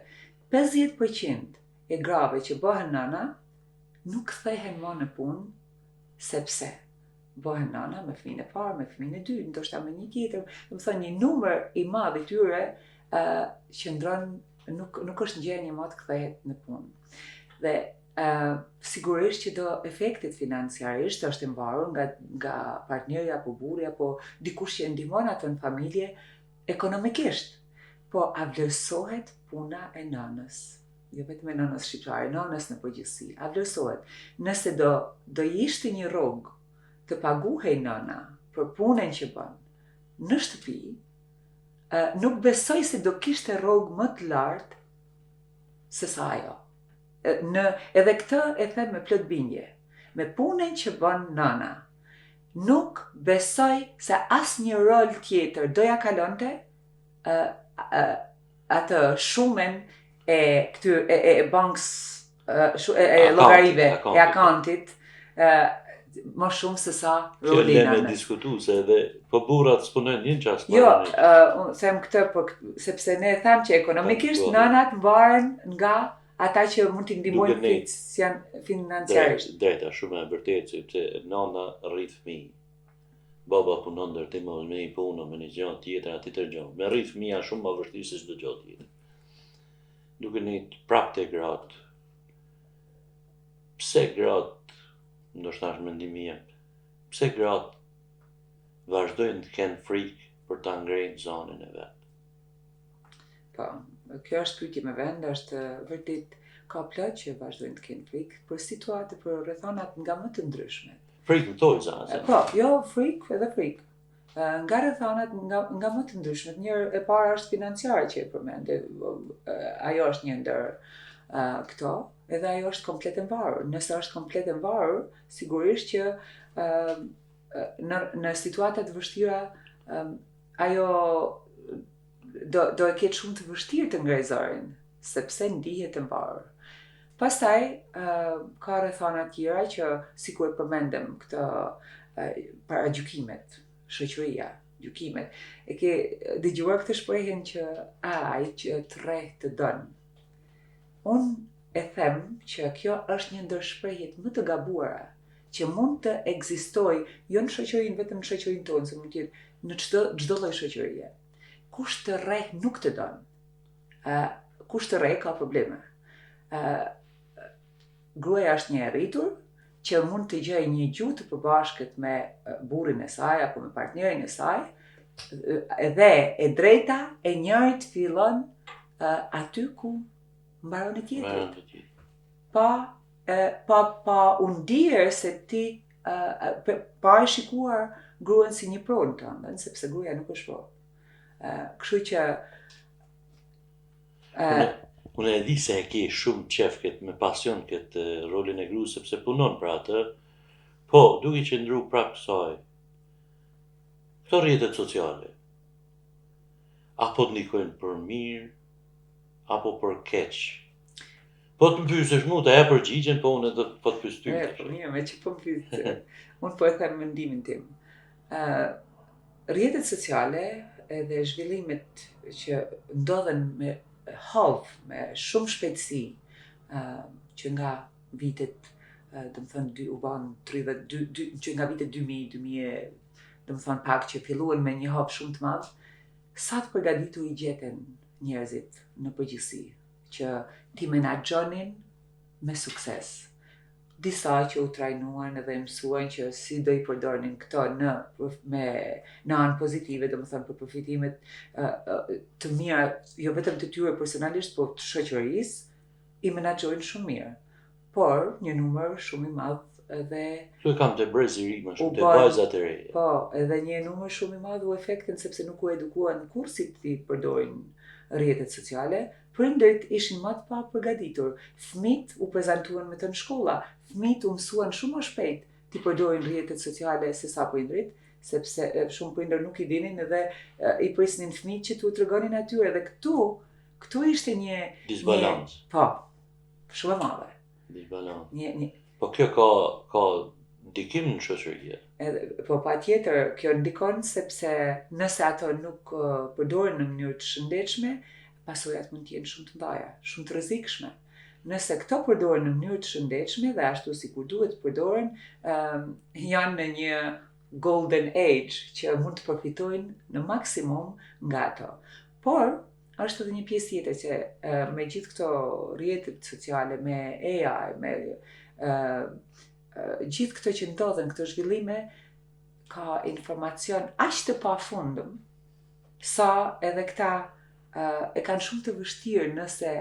50% e grave që bëhen nëna nuk kthehen më në punë, sepse bëhen nëna me fëmijën e parë, me fëmijën e dytë, ndoshta me një tjetër, do të thonë një numër i madh i tyre qëndron nuk është në gjendje më të kthehet në punë. Dhe sigurisht që do efektet financiarisht është e mbarur nga partneri apo burri apo dikush që e ndihmon atë në familje ekonomikisht. Po a vlerësohet puna e nënës? Jo vetëm e nënës shqiptare, nënës në përgjithësi. A vlerësohet? Nëse do ishte një rrogë të paguhej nëna për punën që bën në shtëpi, nuk besoj se do kishte rrogë më të lartë se sa ajo. Edhe këtë e them me plot bindje. Me punën që bën nëna, nuk besoj se asnjë rol tjetër doja kalonte atë shumen e bankës, e llogarive, e akantit, më shumë se sa roli nënës. Që me diskutu se edhe po burrat s'punojnë një çast. Jo, unë them këtë sepse ne them që ekonomikisht nënat mbaren nga ata që mund t'i ndihmojnë financiarisht. Drejta, shumë e vërtetë, sepse nëna rrit fëmijë. Baba punon ndërtimor me një punë, me një gjë tjetër, atë tjetër gjë. Me rrit fëmija shumë më vështirë se çdo gjë tjetër. Duke nejt prapë te gratë. Pse gratë, ndoshta është mendimi im, pse gratë vazhdojnë të kenë frikë për ta ngrejnë zonën e vet? Po, kjo është pyetje me vend, është vërtet ka plot që vazhdojnë të kenë frikë për situata, për rrethonat nga më të ndryshme. Frikë në tojë zanë? Po, jo frikë edhe frikë. Nga rrethonat nga më të ndryshme. Njërë e para është financiare që e përmende. Ajo është një ndër këto, edhe ajo është komplet e mbarur. Nëse është komplet e mbarur, sigurisht që në situatat vështira ajo do e ketë shumë të vështirë të ngrejë zërin, sepse ndihet e mbarur. Pastaj ka rrethona tjera që sikur e përmendëm këtë para gjykimet, shoqëria, gjykimet. E ke dëgjuar këtë shprehjen që ai që tërreh të don. Unë e them që kjo është një ndër shprehjet më të gabuara që mund të ekzistojë jo në shoqërinë, vetëm në shoqërinë tonë, se mund të jetë në çdo lloj shoqërie. Kush të rreh nuk të don. Kush të rreh ka probleme. Gruaja është një e rritur që mund të gjejë një gjuhë të përbashkët me burrin e saj apo me partnerin e saj, dhe e drejta e njërit fillon aty ku mbaron e tjetrit. Pa u ndier se ti pa e shikuar gruan si një pronë tënde, sepse gruaja nuk është pronë. Kështu që unë e di se e ke shumë qef me pasion këtë rolin e gruas sepse punon për atë, po duke qëndru prapë kësaj, këto rrjetet sociale, apo të ndikojnë për mirë, apo për keq. Po të më pyesësh mua, ta ja përgjigjen, po unë edhe po të pyes ty. Po mirë, me që po më pyes. Unë po e them mendimin tim. Rrjetet sociale edhe zhvillimet që ndodhen me hovë, me shumë shpejtësi, që nga vitet, do më thënë, u ban 32, që nga vitet 2000, do më thënë pak që filluan me një hovë shumë të madh, sa të përgatitur i gjeten njerëzit në përgjithësi, që ti menaxhonin me sukses. disa që u trajnuan edhe mësuan që si do I përdornin këto në anë pozitive, domethënë për përfitimet të mira, jo vetëm të tyre personalisht, por të shoqërisë, I menaxhojnë shumë mirë. Por një numër shumë I madh edhe Këtu e kam të brezi ri më shumë, U të bën- vajzat e reja. po, edhe një numër shumë I madh u efektin sepse nuk u edukuan kur si të përdorin rrjetet sociale, prindërit ishin më të papërgatitur. Fëmijët u prezantuan me të në shkolla, fëmijët u mësuan shumë më shpejt të përdorin rrjetet sociale se sa prindërit, sepse shumë prindër nuk I dinin edhe I prisnin fëmijët që t'u tregonin atyre dhe këtu ishte një Disbalans. Po, shumë e madhe. Disbalans. Një Po kjo ka ndikim në shoqëri. Po patjetër, kjo ndikon sepse nëse ato nuk përdoren në mënyrë të shëndetshme, pasojat mund të jenë shumë të mëdha, shumë të rrezikshme. Nëse këto përdoren në mënyrë të shëndetshme dhe ashtu sikur duhet të përdoren, janë në një golden age që mund të përfitojnë në maksimum nga ato. Por është edhe një pjesë tjetër që me gjithë këto rrjetet sociale, me AI, me gjithë këto që ndodhen, këto zhvillime, ka informacion aq të pafundëm, sa edhe këta e kanë shumë të vështirë nëse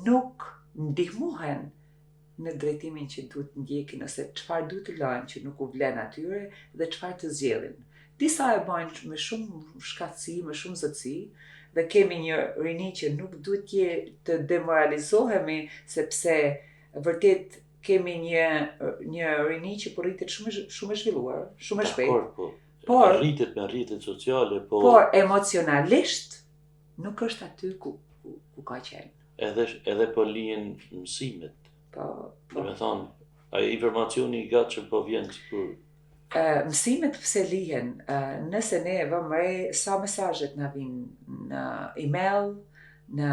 nuk ndihmohen në drejtimin që duhet ndjekin, ose çfarë duhet të lajnë që nuk u vlen atyre dhe çfarë të zgjedhin. Disa e bajnë me shumë shkatësi, me shumë zotësi, dhe kemi një rini që nuk duhet të demoralizohemi sepse vërtet kemi një rini që po rritet shumë e zhvilluar, shumë e shpejt. Por rritet me rrjetet sociale, por emocionalisht nuk është aty ku ka qenë. Edhe po lihen mësimet. Po. Do të thonë, ai informacioni I gatshëm po vjen sikur mësimet pse lihen, nëse ne e vëmë re sa mesazhet na vijnë në email, në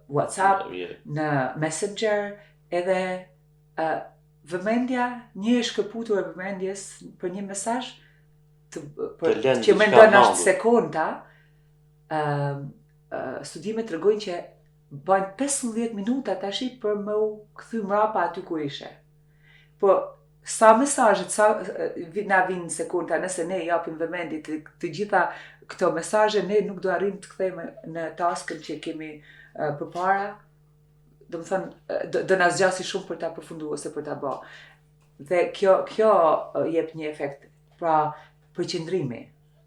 WhatsApp, në Messenger, edhe vëmendja, një e shkëputur e vëmendjes për një mesazh që mendon është sekonda, studimet tregojnë që bën 15 minuta tash për më u kthy mrapa aty ku ishe. Po sa mesazhet na vinë në sekonda, nëse ne japim vëmendje të gjitha këto mesazhe, ne nuk do arrijmë të kthehemi në taskën që kemi përpara. Do të thënë, do na zgjasi shumë për ta përfunduar ose për ta bërë. Dhe kjo jep një efekt, pra përqendrimi.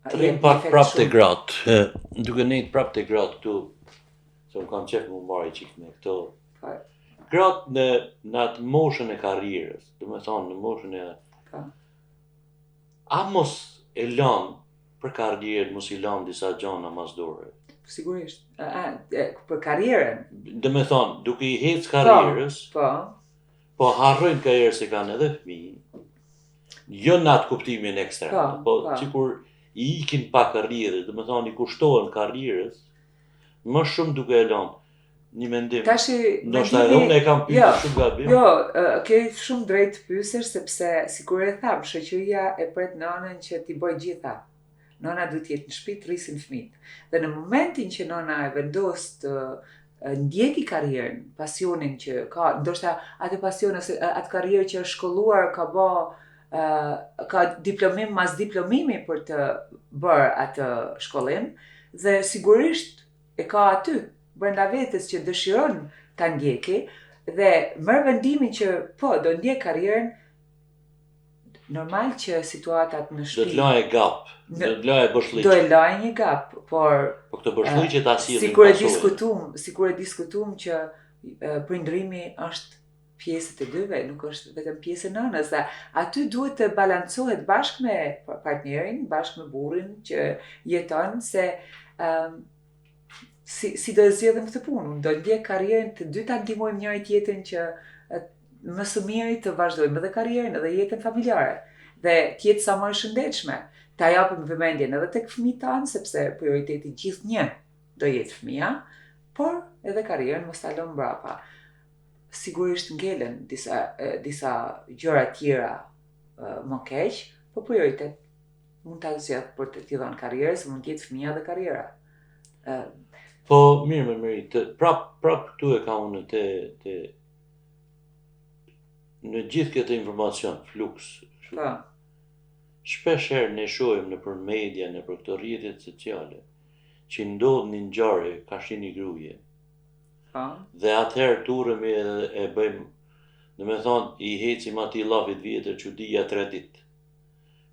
Të rrim pak prapë te gratë, duke nejt prapë te gratë këtu, se më kam qef më marrë qik me këto. Gratë në atë moshën e karrierës, do me thonë në moshën e... A mos e lanë për karrierën, mos I lanë disa gjana masdore? Sigurisht. Për karrierën? Do me thonë, duke I hecë karrierës, po harrojnë karrierës se kanë edhe fëmijë, jo në atë kuptimin ekstrem, po sikur I ikin pa karrierës, do me thonë I kushtohen karrierës, më shumë duke e lanë. Një mendim. Ndoshta unë e kam pyetur shumë gabim. Jo, ke shumë drejt të pyesesh sepse sikur e tham, shoqëria e pret nënën që t'i bëjë gjitha. Nëna duhet të jetë në shtëpi të rrisin fëmijët. Dhe në momentin që nëna e vendos të ndjeki karrierën, pasionin që ka, ndoshta atë pasion ose atë karrierë që është shkolluar, ka diplomim mas diplomimi për të bërë atë shkollim, dhe sigurisht e ka aty brenda vetes që dëshiron ta ndjeki dhe merr vendimin që po do ndjek karrierën, normal që situatat në shtëpi do të lajë gap, do të lajë boshllëq. Do e lajë një gap, por këtë boshllëqe ta sillin. Sikur e diskutuam që prindërimi është pjesë të dyve, nuk është vetëm pjesë e nënës. Aty duhet të balancohet bashkë me partnerin, bashkë me burrin që jeton, se si do e zgjedhim këtë punë, do ndjek karrierën, të dy ta ndihmojmë njëri tjetrin që më së miri të vazhdojmë edhe karrierën edhe jetën familjare dhe të jetë sa më e shëndetshme. Ta japim vëmendjen edhe tek fëmijët tanë, sepse prioriteti gjithnjë do jetë fëmia, por edhe karrierën mos ta lëmë mbrapa. Sigurisht ngelen disa gjëra tjera më keq, por prioritet mund ta zgjedh për të dhënë karrierës, mund të jetë fëmia dhe karriera. Po, mirë, prap këtu e ka unë në gjithë këtë informacion, fluks, Po. shpesh herë ne shohim nëpër media, nëpër këto rrjetet sociale, që ndodh një ngjarje ka shi një gruaje. Po. Dhe atëherë turremi edhe e bëjmë, do me thonë, i hecim atij llafit vjetër që dija 3 ditë.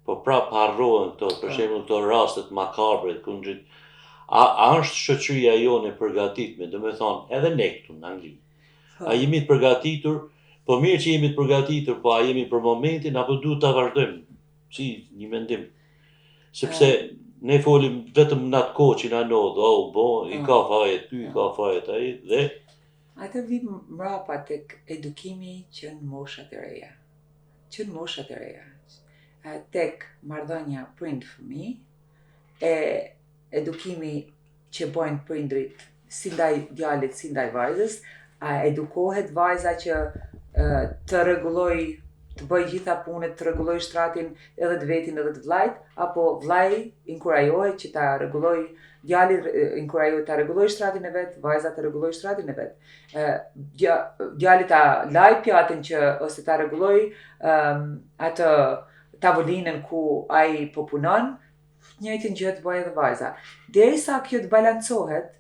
Po prap harrohen këto, për shembull këto rastet makabre, kundrit. A është shoqëria jone e përgatitme, do me thonë, edhe ne këtu në Angli. A jemi të përgatitur, po mirë që jemi të përgatitur, po a jemi për momentin, apo duhet ta vazhdojmë? Si një mendim. Sepse ne folim vetëm në atë kohë që na ndodh, i ka fajet ky, i ka fajet ai, dhe atë vim mrapa tek edukimi që në moshat e reja. Tek marrëdhënia prind-fëmijë, e edukimi që bojnë prindrit si ndaj djalit, si ndaj vajzës, a edukohet vajza që të rregulloj, të bëj gjitha punët, të rregulloj shtratin edhe të vetin edhe të vllajt, apo vllai inkurajohet që ta rregulloj, djali inkurajohet ta rregulloj shtratin e vet, vajza ta rregulloj shtratin e vet. Djali ta laj pjatin ose ta rregulloj atë tavolinën ku ai po punon, njëjtën gjë të bëjë edhe vajza. Derisa kjo të balancohet,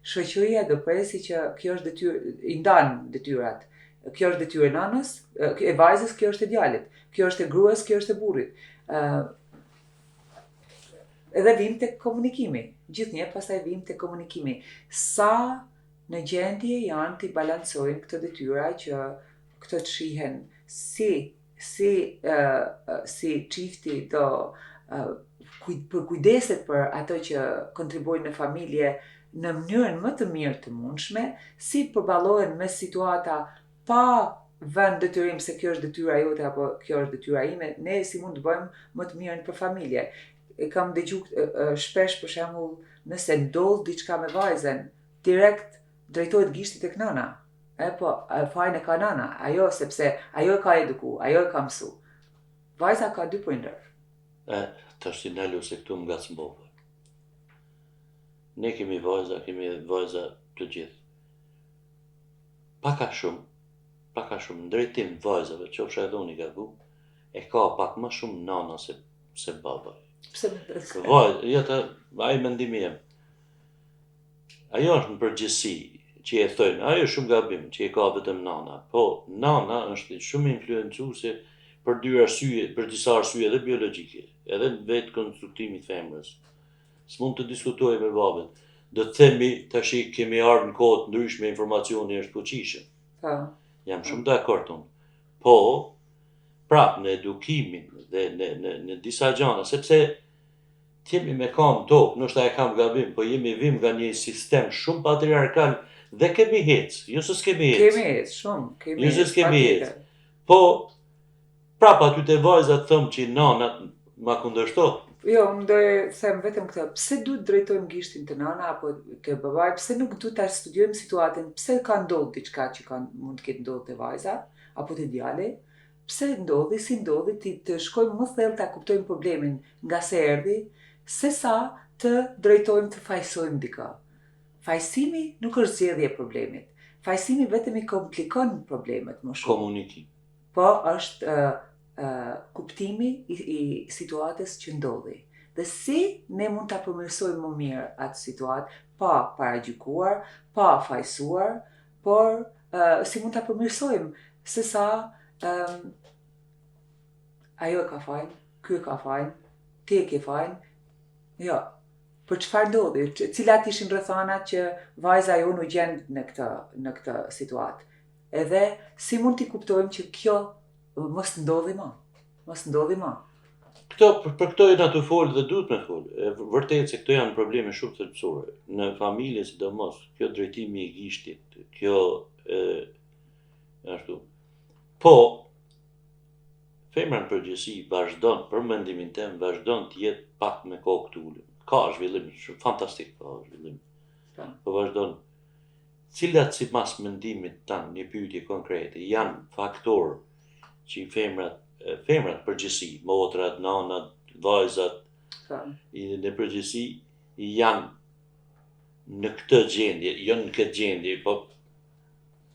shoqëria do presi që kjo është detyrë, i ndan detyrat. Kjo është detyrë e nanës, e vajzës, kjo është e djalit. Kjo është e gruas, kjo është e burrit. Edhe vim tek komunikimi. Gjithnjë pastaj vim tek komunikimi. Sa në gjendje janë të balancojnë këto detyra që këto të shihen si çifti do kujdeset për ato që kontribuojnë në familje në mënyrën më të mirë të mundshme, si përballohen me situata pa vend detyrim se kjo është detyra jote apo kjo është detyra ime, ne si mund të bëjmë më të mirën për familje. E kam dëgjuar shpesh, për shembull, nëse ndodh diçka me vajzën, direkt drejtohet gishti tek nana. Fajin e ka nana, ajo sepse ajo e ka eduku, ajo e ka mësu. Vajza ka 2 prindër. Tash ti nalu se këtu më ngacmove. Ne kemi vajza të gjithë. Pak a shumë ndrejtim vajzave, qofsha edhe unë i gabu, e ka pak më shumë nana se baba. Pse ai mendimi jem. Ajo është në përgjithësi që e thojnë, ajo është shumë gabim që e ka vetëm nana. Po, nana është shumë influencuese për disa arsye edhe biologjike, edhe në vetë konstruktimit femrës. S'mund të diskutoj me babën. Do të themi tash kemi ardhur në kohë të ndryshme, informacioni është fuqishëm. Jam shumë dakord unë. Po, prap në edukimin dhe në disa gjëra, sepse jemi me kam tokë, ndoshta e kam gabim, po jemi vim nga një sistem shumë patriarkal dhe kemi hec, jo se s'kemi hec. Kemi hec, shumë. Jo se s'kemi hec. Po, prap aty te vajzat thëmë që nanat ma kundërshto. Jo, unë do e them vetëm këtë, pse duhet drejtojmë gishtin të nana apo të babaj, pse nuk duhet ta studiojmë situatën, pse ka ndodhur diçka që mund të ketë ndodhur te vajza apo te djali, pse ndodhi, si ndodhi, të shkojmë më thellë ta kuptojmë problemin nga se erdhi, sesa të drejtojmë të fajsojmë dikë. Fajsimi nuk është zgjedhja e problemit. Fajsimi vetëm i komplikon problemet më shumë. Komunikim. Po është kuptimi i situatës që ndodhi. Dhe si ne mund ta përmirësojmë më mirë atë situatë, pa paragjykuar, pa fajsuar, por si mund ta përmirësojmë, sesa ajo e ka fajin, ky e ka fajin, ti e ke fajin. Jo. Për çfarë ndodhi? Cilat ishin rrethanat që vajza jonë u gjend në këtë situatë? Edhe si mund t'i kuptojmë që kjo mos ndodhi më. Për këto jena të folë dhe duhet me folë. Vërtet se këto janë probleme shumë thelbësore. Në familje sidomos, kjo drejtimi i gishtit, kjo ashtu. Po, femra në përgjithësi vazhdon, për mendimin tim, vazhdon të jetë pak me kokë të ulur. Ka zhvillim shumë fantastik, ka zhvillim. Po vazhdon. Cilat sipas mendimit tanë, një pyetje konkrete, janë faktorë që femrat përgjithësi, motrat, nanat, vajzat, në përgjithësi janë në këtë gjendje, jo në këtë gjendje, po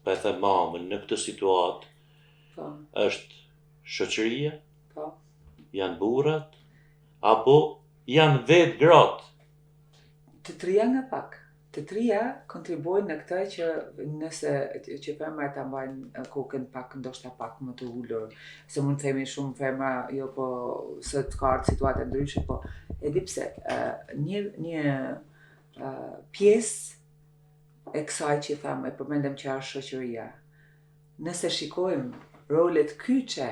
e them mamën, në këtë situatë, Po, Është shoqëria, po. janë burrat, apo janë vetë gratë? Të trija nga pak. Të trija kontribuojnë në këtë që nëse që femra ta mbajnë kokën pak, ndoshta pak më të ulur, se mund të themi shumë femra, jo po se të ka situata ndryshe, po e di pse. Një pjesë e kësaj që thamë, e përmendëm që është shoqëria. Nëse shikojmë rolet kyçe,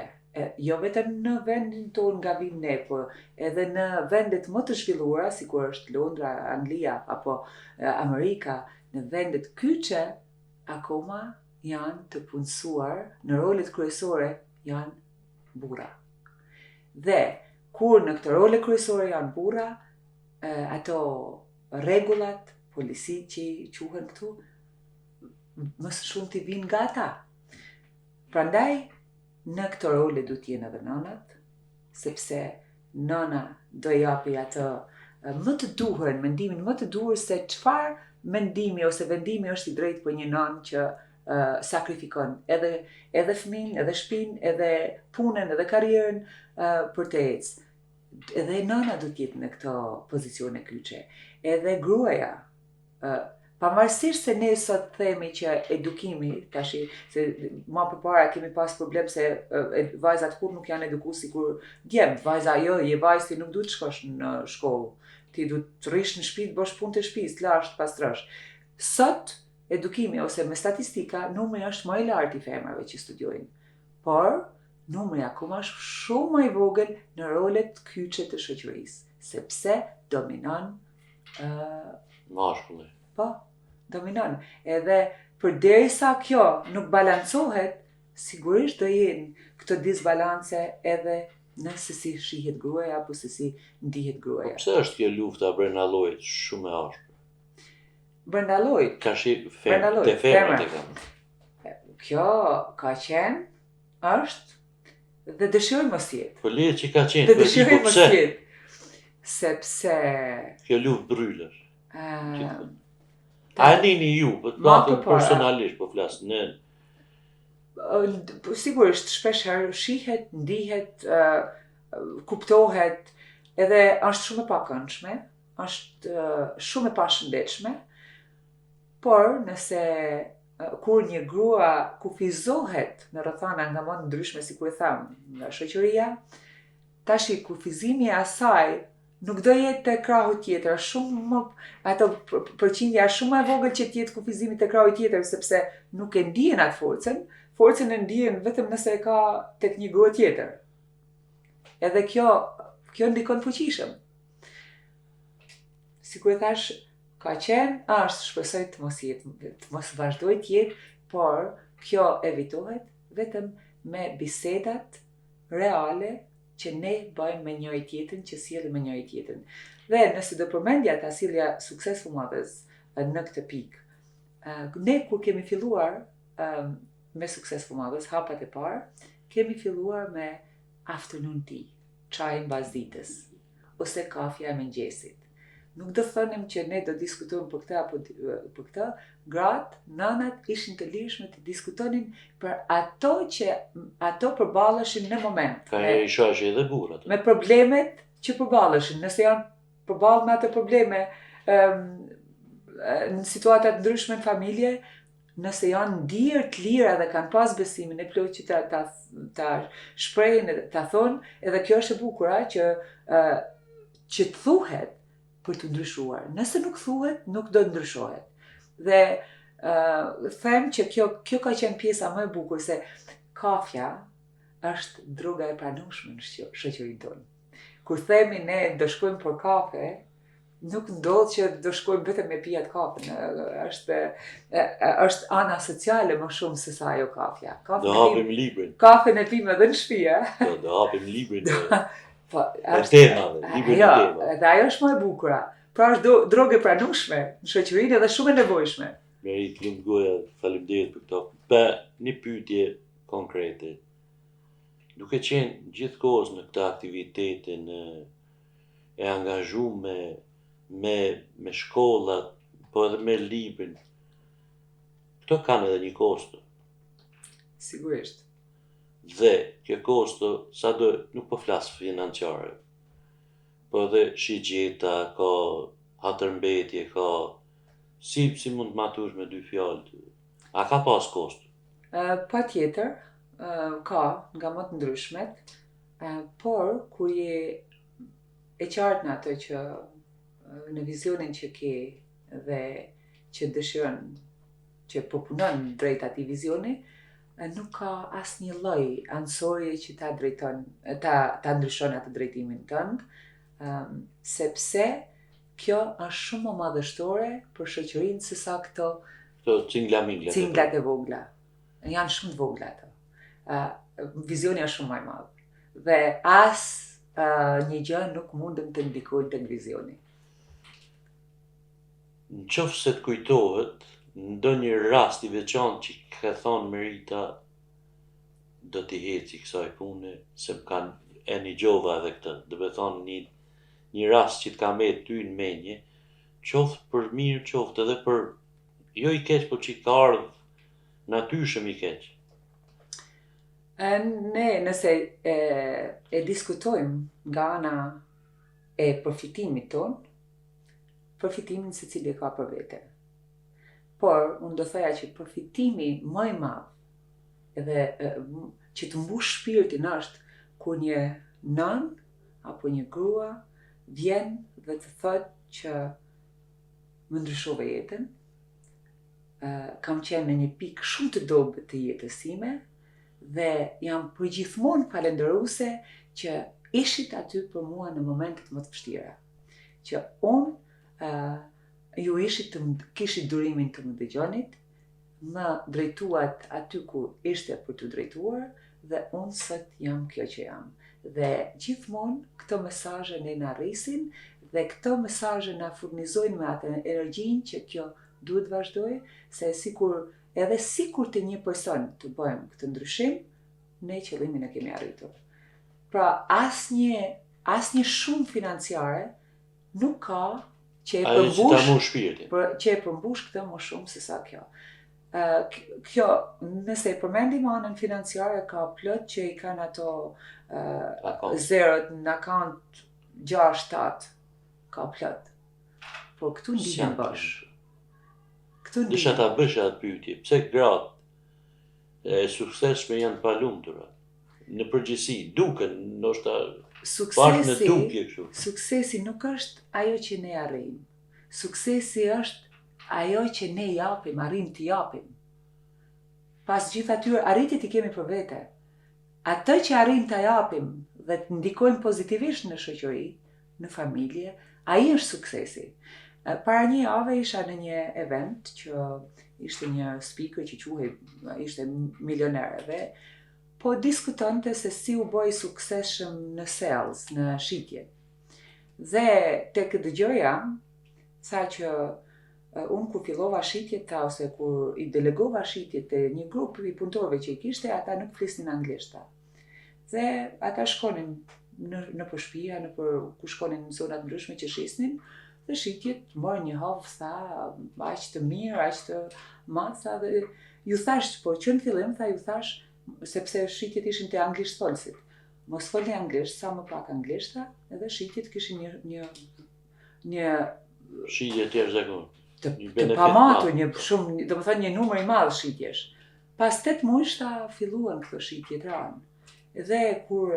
jo vetëm në vendin tonë nga vim ne, por edhe në vendet më të zhvilluara, si kur është Londra, Anglia, apo Amerika, në vendet kyçe, akoma janë të punësuar, në rolet kryesore janë burra. Dhe, kur në këtë role kryesore janë burra, ato rregullat, polici që quhen këtu, më së shumti vinë nga ata. Prandaj, në këto role du t'jenë edhe nënat, sepse nëna do japi atë më të duhur, mendimin më të duhur se çfarë mendimi ose vendimi është i drejtë për një nënë që sakrifikon edhe fëmijën, edhe shtëpinë, edhe punën, edhe karrierën për të ecë. Edhe nëna do t'jetë në këto pozicione kyçe. Edhe gruaja, pavarësisht se ne sot themi që edukimi, tashi, se ma përpara kemi pas problem se vajzat kur nuk janë edukuar sikur djemt. Vajza jo, je vajzë ti nuk duhet të shkosh në shkollë. Ti duhet të rrish në shtëpi, të bësh punë të shtëpisë, të lash, të pastrosh. Sot edukimi ose me statistika, numri është më i lartë i femrave që studiojnë. Por numri akoma është shumë më i vogël në rolet kyçe të shoqërisë, sepse dominon Mashkulli. po, dominon. Edhe përderisa kjo nuk balancohet, sigurisht do jenë këto disbalance edhe nëse si shihet gruaja apo se si ndihet gruaja. Pse është kjo lufta brenda llojit shumë e ashpër? Brenda llojit, Ka shi Brenda llojit, te femrat e femra. kanë. kjo ka qenë, është dhe dëshiroj mos jetë. Po le që ka qenë, Dhe po di dëshiroj po mos pse jetë. Sepse kjo luftë bryller. ë, A e dini ju, po të Ma paktën përpara. personalisht po flas në sigurisht shpeshherë shihet, ndihet, kuptohet, edhe është shumë e pakëndshme, është shumë e pashëndetshme, por nëse kur një grua kufizohet në rrethana nga më të ndryshme, si ku e tham, nga shoqëria, tashi kufizimi i asaj nuk do jetë te krahu tjetër, është shumë më ato përqindja është shumë më e vogël që të jetë kufizimi te krahu tjetër, sepse nuk e ndihen atë forcën e ndihen vetëm nëse e ka tek një grua tjetër. Edhe kjo ndikon fuqishëm. Sikur e thash, ka qenë, është, shpresoj të mos jetë, të mos vazhdoj të jetë, por kjo evitohet vetëm me bisedat reale që ne bëjmë me njëri tjetrin, që sillim me njëri tjetrin. Dhe nëse do përmendja ta sjellja Successful Mothers në këtë pikë, ne kur kemi filluar me Successful Mothers, hapat e parë, kemi filluar me afternoon tea, çaj mbas ditës, ose kafja e mëngjesit. Nuk do thënim që ne do diskutojmë për këtë apo për këtë, gratë, nënat ishin të lirshme të diskutonin për ato përballeshin në moment. ka i shoqë edhe burrat. Me problemet që përballeshin, nëse janë përballë me ato probleme në situata të ndryshme në familje, nëse janë ndier të lira dhe kanë pas besimin e plot që ta shprehin, ta thonë, edhe kjo është e bukur që të thuhet për të ndryshuar. Nëse nuk thuhet, nuk do të ndryshohet. Dhe them që kjo ka qenë pjesa më e bukur, se kafja është droga e pranueshme në shoqërinë tonë. Kur themi ne do shkojmë për kafe, nuk ndodh që do shkojmë vetëm me pijat kafen. Është ana sociale më shumë se sa ajo kafja. Do hapim librin. Kafen e pim edhe në shtëpi, Do hapim librin. Po, librin e tema. Edhe ajo është më e bukura. Pra është drogë e pranueshme në shoqërinë edhe shumë e nevojshme. Merit lumt goja, faleminderit për këto. Pa një pyetje konkrete. Duke qenë gjithkohës në këtë aktivitetin e angazhuar me shkollat, po edhe me librin, këto kanë edhe një kosto. Sigurisht. Dhe kjo kosto, nuk po flas financiare, po edhe shigjeta, ka hatërmbetje, ka si mund të matush me dy fjalë. A ka pas kosto? Pa tjetër, ka nga më të ndryshmet, por kur je e qartë në ato që në vizionin që ke dhe që dëshiron që po punon drejt atij vizioni, nuk ka asnjë lloj anësorje që ta ndryshon atë drejtimin tënd, sepse kjo është shumë më madhështore për shoqërinë se sa këto cinglat e vogla. Janë shumë të vogla ato. Vizioni është shumë më i madh. Dhe një gjë nuk mundën të ndikojnë tek vizioni. Nëse të kujtohet ndonjë rast i veçantë që ka thonë Merita do t'i heci kësaj pune, se e nigjova edhe këtë, do me thonë një rast që t'ka me ty në menje, qoftë për mirë, qoftë edhe për jo i keq, po që ka ardhë natyrshëm i keq. Ne nëse e diskutojmë nga ana e përfitimit ton, përfitimin secili ka për vete. Por, unë do thoja që përfitimi më i madh edhe që të mbush shpirtin është kur një nën apo një grua vjen dhe të thotë që më ndryshove jetën, kam qenë në një pikë shumë të dobët të jetës time dhe jam përgjithmonë falenderuese që ishit aty për mua në momentet më të vështira. Që unë ju kishit durimin të më dëgjonit, më drejtuat aty ku ishte për të drejtuar dhe unë sot jam kjo që jam. Dhe gjithmonë këto mesazhe ne na rrisin dhe këto mesazhe na furnizojnë me atë energjinë që kjo duhet vazhdoj, se sikur të një person të bëjmë këtë ndryshim, ne qëllimin e kemi arritur. Pra asnjë shumë financiare nuk ka që e përmbush këtë më shumë se sa kjo. Kjo, nëse e përmendim anën financiare, ka plot që i kanë ato zerot në akant 6-7, ka plot. Po këtu ndihen bash. Dësha ta bësh atë pyetje, pse gratë e suksesshme janë pa lumtura? Në përgjithësi, duken, ndoshta bashkë në dukje kështu. Suksesi nuk është ajo që ne arrijmë. Suksesi është ajo që ne arrim të japim. Pas gjithë atyre arritjet i kemi për vete. Atë që arrim të japim dhe të ndikojmë pozitivisht në shoqëri, në familje, ai është suksesi. Para një jave isha në një event që ishte një speaker që ishte milioner dhe po diskutonte se si u bë i suksesshëm në sales, në shitje. Dhe tek dëgjoja, sa që unë kur fillova shitjet ose kur i delegova shitjet e një grup i punëtorëve që i kishte, ata nuk flisnin anglisht. Dhe ata shkonin në shtëpia, ku shkonin në zona të ndryshme që shisnin, dhe shitjet morën një havë, aq të mirë, aq të masa, dhe ju thash, por që në fillim, ju thash, sepse shitjet ishin të anglisht folësit. Mos folni anglisht, sa më pak anglishta, edhe shitjet kishin një shitje tjerë zakon. Të pamatur, do më thënë një numër i madh shitjesh. Pas 8 muajsh filluan këto shitje të ranë. Dhe kur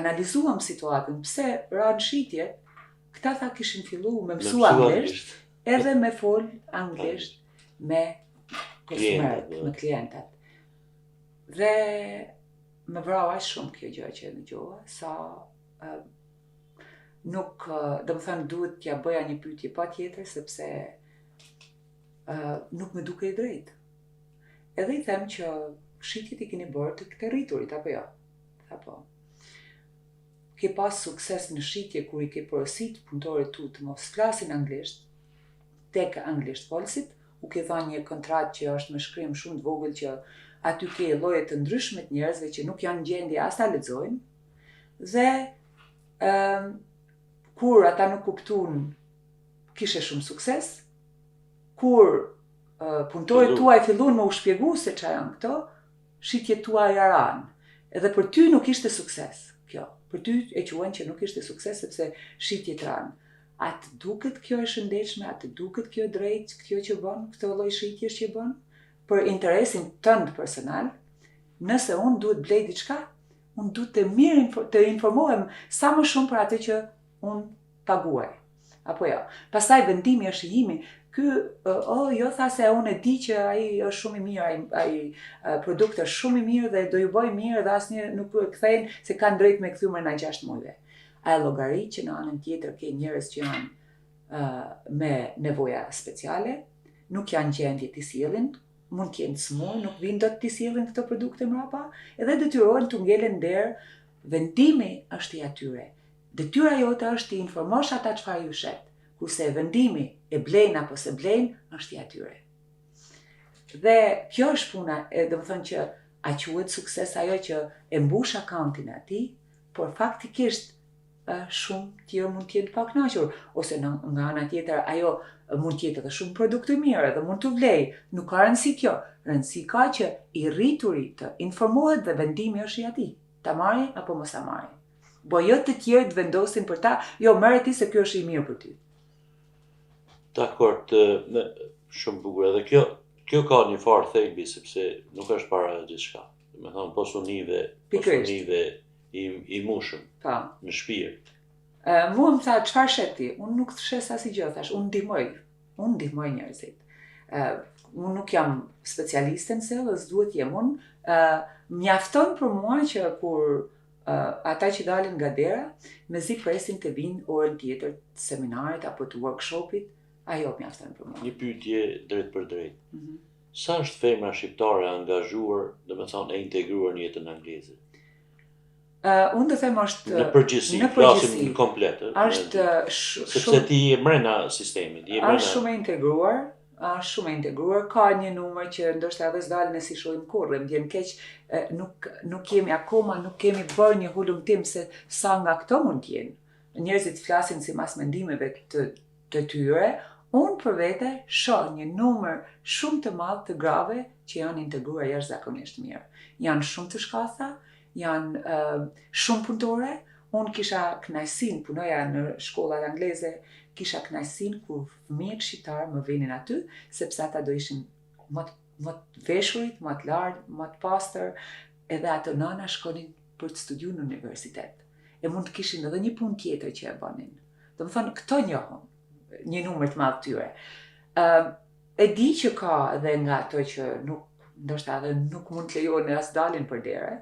analizuam situatën, pse ranë shitje, këta kishin fillu me mësu anglisht, edhe me fol anglisht me konsumerët, me klientat. Dhe më vrau aq shumë kjo gjë që në gjoha, sa nuk, do më thënë, duhet t'ja bëja një pyetje pa tjetër, sepse nuk me duke i drejt. Edhe i them që shitjet i keni bërë të këtë rriturit, apo jo? Apo. Ke pas sukses në shitje kur i ke porosit punëtorët tu të mos flasin anglisht, tek anglisht folësit, u ke dhënë një kontratë që është me shkrim shumë të vogël që aty ke lloje të ndryshme të njerëzve që nuk janë gjendje as ta lexojnë. Dhe kur ata nuk kuptuan, kishe shumë sukses. Kur punëtorët tuaj filluan me u shpjegu se çfarë janë këto, shitjet tuaj aran. Edhe për ty nuk ishte sukses kjo. Për ty e quajnë që nuk ishte sukses sepse shitjet ran. A të duket kjo e shëndetshme, a të duket kjo drejt, kjo që bën, këtë lloj shitjesh që bën, për interesin tënd personal, nëse unë duhet blej diçka, unë duhet të informohem sa më shumë për atë që unë paguaj. Apo jo. Pastaj vendimi është i imi. Jo tha se unë e di që ai është shumë i mirë, ai produkt është shumë i mirë dhe do ju bëj mirë dhe asnjë nuk e kthejnë se kanë drejt me kthy mrena 6 muajve. Ai llogarit që në anën tjetër ke njerëz që janë me nevoja speciale, nuk janë gjendje t'i sjellin, mund të jenë smur, nuk vinë dot t'i sjellin këto produkte mrapa, edhe detyrohen t'u ngelen nder. Vendimi është i atyre. Detyra jote është t'i informosh ata çfarë ju shet, kurse vendimi e blejnë apo se blejnë është i atyre. Dhe kjo është puna, domethënë që a quhet sukses ajo që e mbush akauntin e atij, por faktikisht shumë tjerë mund të jenë pa kënaqur, ose nga ana tjetër ajo mund të jetë edhe shumë produkt i mirë dhe mund të vlej. Nuk ka rëndësi kjo. Rëndësi ka që i rrituri të informohet dhe vendimi është i atij. Ta marrë apo mos ta marrë. Po jo të tjerë të vendosin për ta, jo merr ti se kjo është i mirë për ty. Dakord, shumë bukur. Edhe kjo ka një farë thelbi sepse nuk është para gjithçka. Do të thonë posunive i mushëm në shpirt. Mua më tha çfarë shet ti? Unë nuk shes asgjë, thash, unë ndihmoj njerëzit. Unë nuk jam specialiste në sales, duhet jem unë. Mjafton për mua që kur ata që dalin nga dera, mezi presin të vinë orën tjetër të seminarit apo të workshopit, ajo mjafton për mua. Një pyetje drejt për drejt. Sa është femra shqiptare angazhuar, domethënë e integruar në jetën angleze? Unë do them është në përgjithësi, flasim komplet. Sepse ti je mrena sistemit, është shumë e integruar, ka një numër që ndoshta edhe s'dalin e si shohim kurrë, më vjen keq, nuk kemi bërë një hulumtim se sa nga këto mund të jenë. Njerëzit flasin sipas mendimeve të tyre, unë për vete shoh një numër shumë të madh të grave që janë integruar jashtëzakonisht mirë. Janë shumë të shkatha, janë shumë punëtore. Unë kisha kënaqësinë, punoja në shkollat angleze, kisha kënaqësinë kur fëmijët shqiptar më vinin aty, sepse ata do ishin më të veshurit, më të lartë, më të pastër, edhe ato nëna shkonin për të studiuar në universitet. E mund të kishin edhe një punë tjetër që e bënin. Domethënë këto njohun, një numër të madh tyre. E di që ka edhe nga ato që ndoshta edhe nuk mund të lejohen as dalin për dere.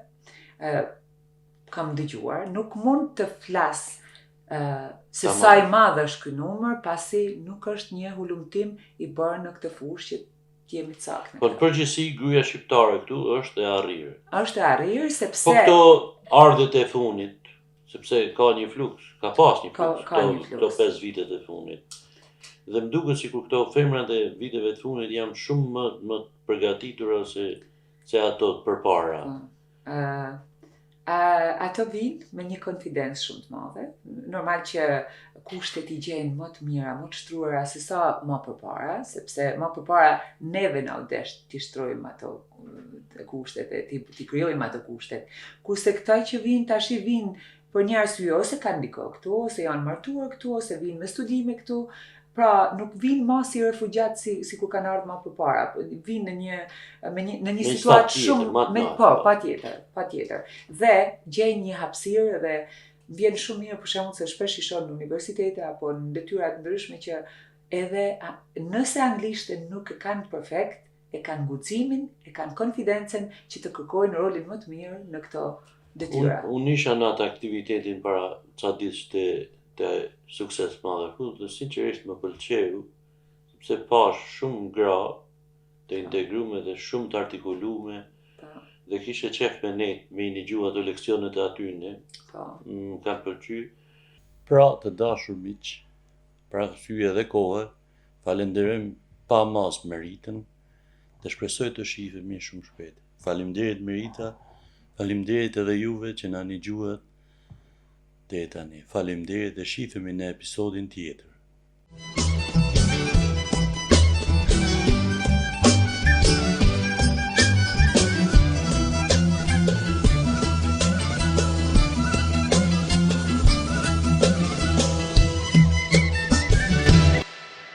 Kam dëgjuar, nuk mund të flas se sa i madh është ky numër, pasi nuk është një hulumtim i bërë në këtë fushë që jemi të saktë. Po në përgjithësi gruaja shqiptare këtu është e arrirë. Është e arrirë sepse po këto ardhët e funit, sepse ka një fluks, ka pas një fluks këto 5 vitet e funit. Dhe më duket sikur këto femrat e viteve të funit janë shumë më të përgatitura se ato të përpara. Ato vinë me një konfidencë shumë të madhe. Normal që kushtet i gjenë më të mira, më të shtruara se sa më përpara, sepse më përpara neve na u desh t'i shtrojmë ato kushtet e t'i krijojmë ato kushtet. Kurse këta që vinë tash vinë për një arsye, ose kanë ndiko këtu, ose janë martuar këtu, ose vinë me studime këtu. Pra, nuk vinë ma si refugjat si kur kanë ardhur më përpara, vinë në një situatë shumë patjetër. Dhe gjejnë një hapësirë dhe vjen shumë mirë për shembull se shpesh i shoh në universitete apo në detyra të ndryshme që edhe nëse anglishten nuk e kanë perfekt, e kanë guximin, e kanë konfidencën që të kërkojnë rolin më të mirë në këto detyra. Unë isha në atë aktivitetin para ca ditësh të sukses madhe këtu, dhe sinqerisht më pëlqeu, sepse pash shumë gra të integrume dhe shumë të artikulume, dhe kishe qef me një gjuha të leksionet e atyne, më kanë pëlqy. Pra të dashur miq, pra arsye dhe kohë, falenderojm pa mas Meritën, dhe shpresoj të shihemi shumë shpejt. Faleminderit Merita, faleminderit edhe juve që na ndihmuat deri tani. Faleminderit dhe shihemi në episodin tjetër.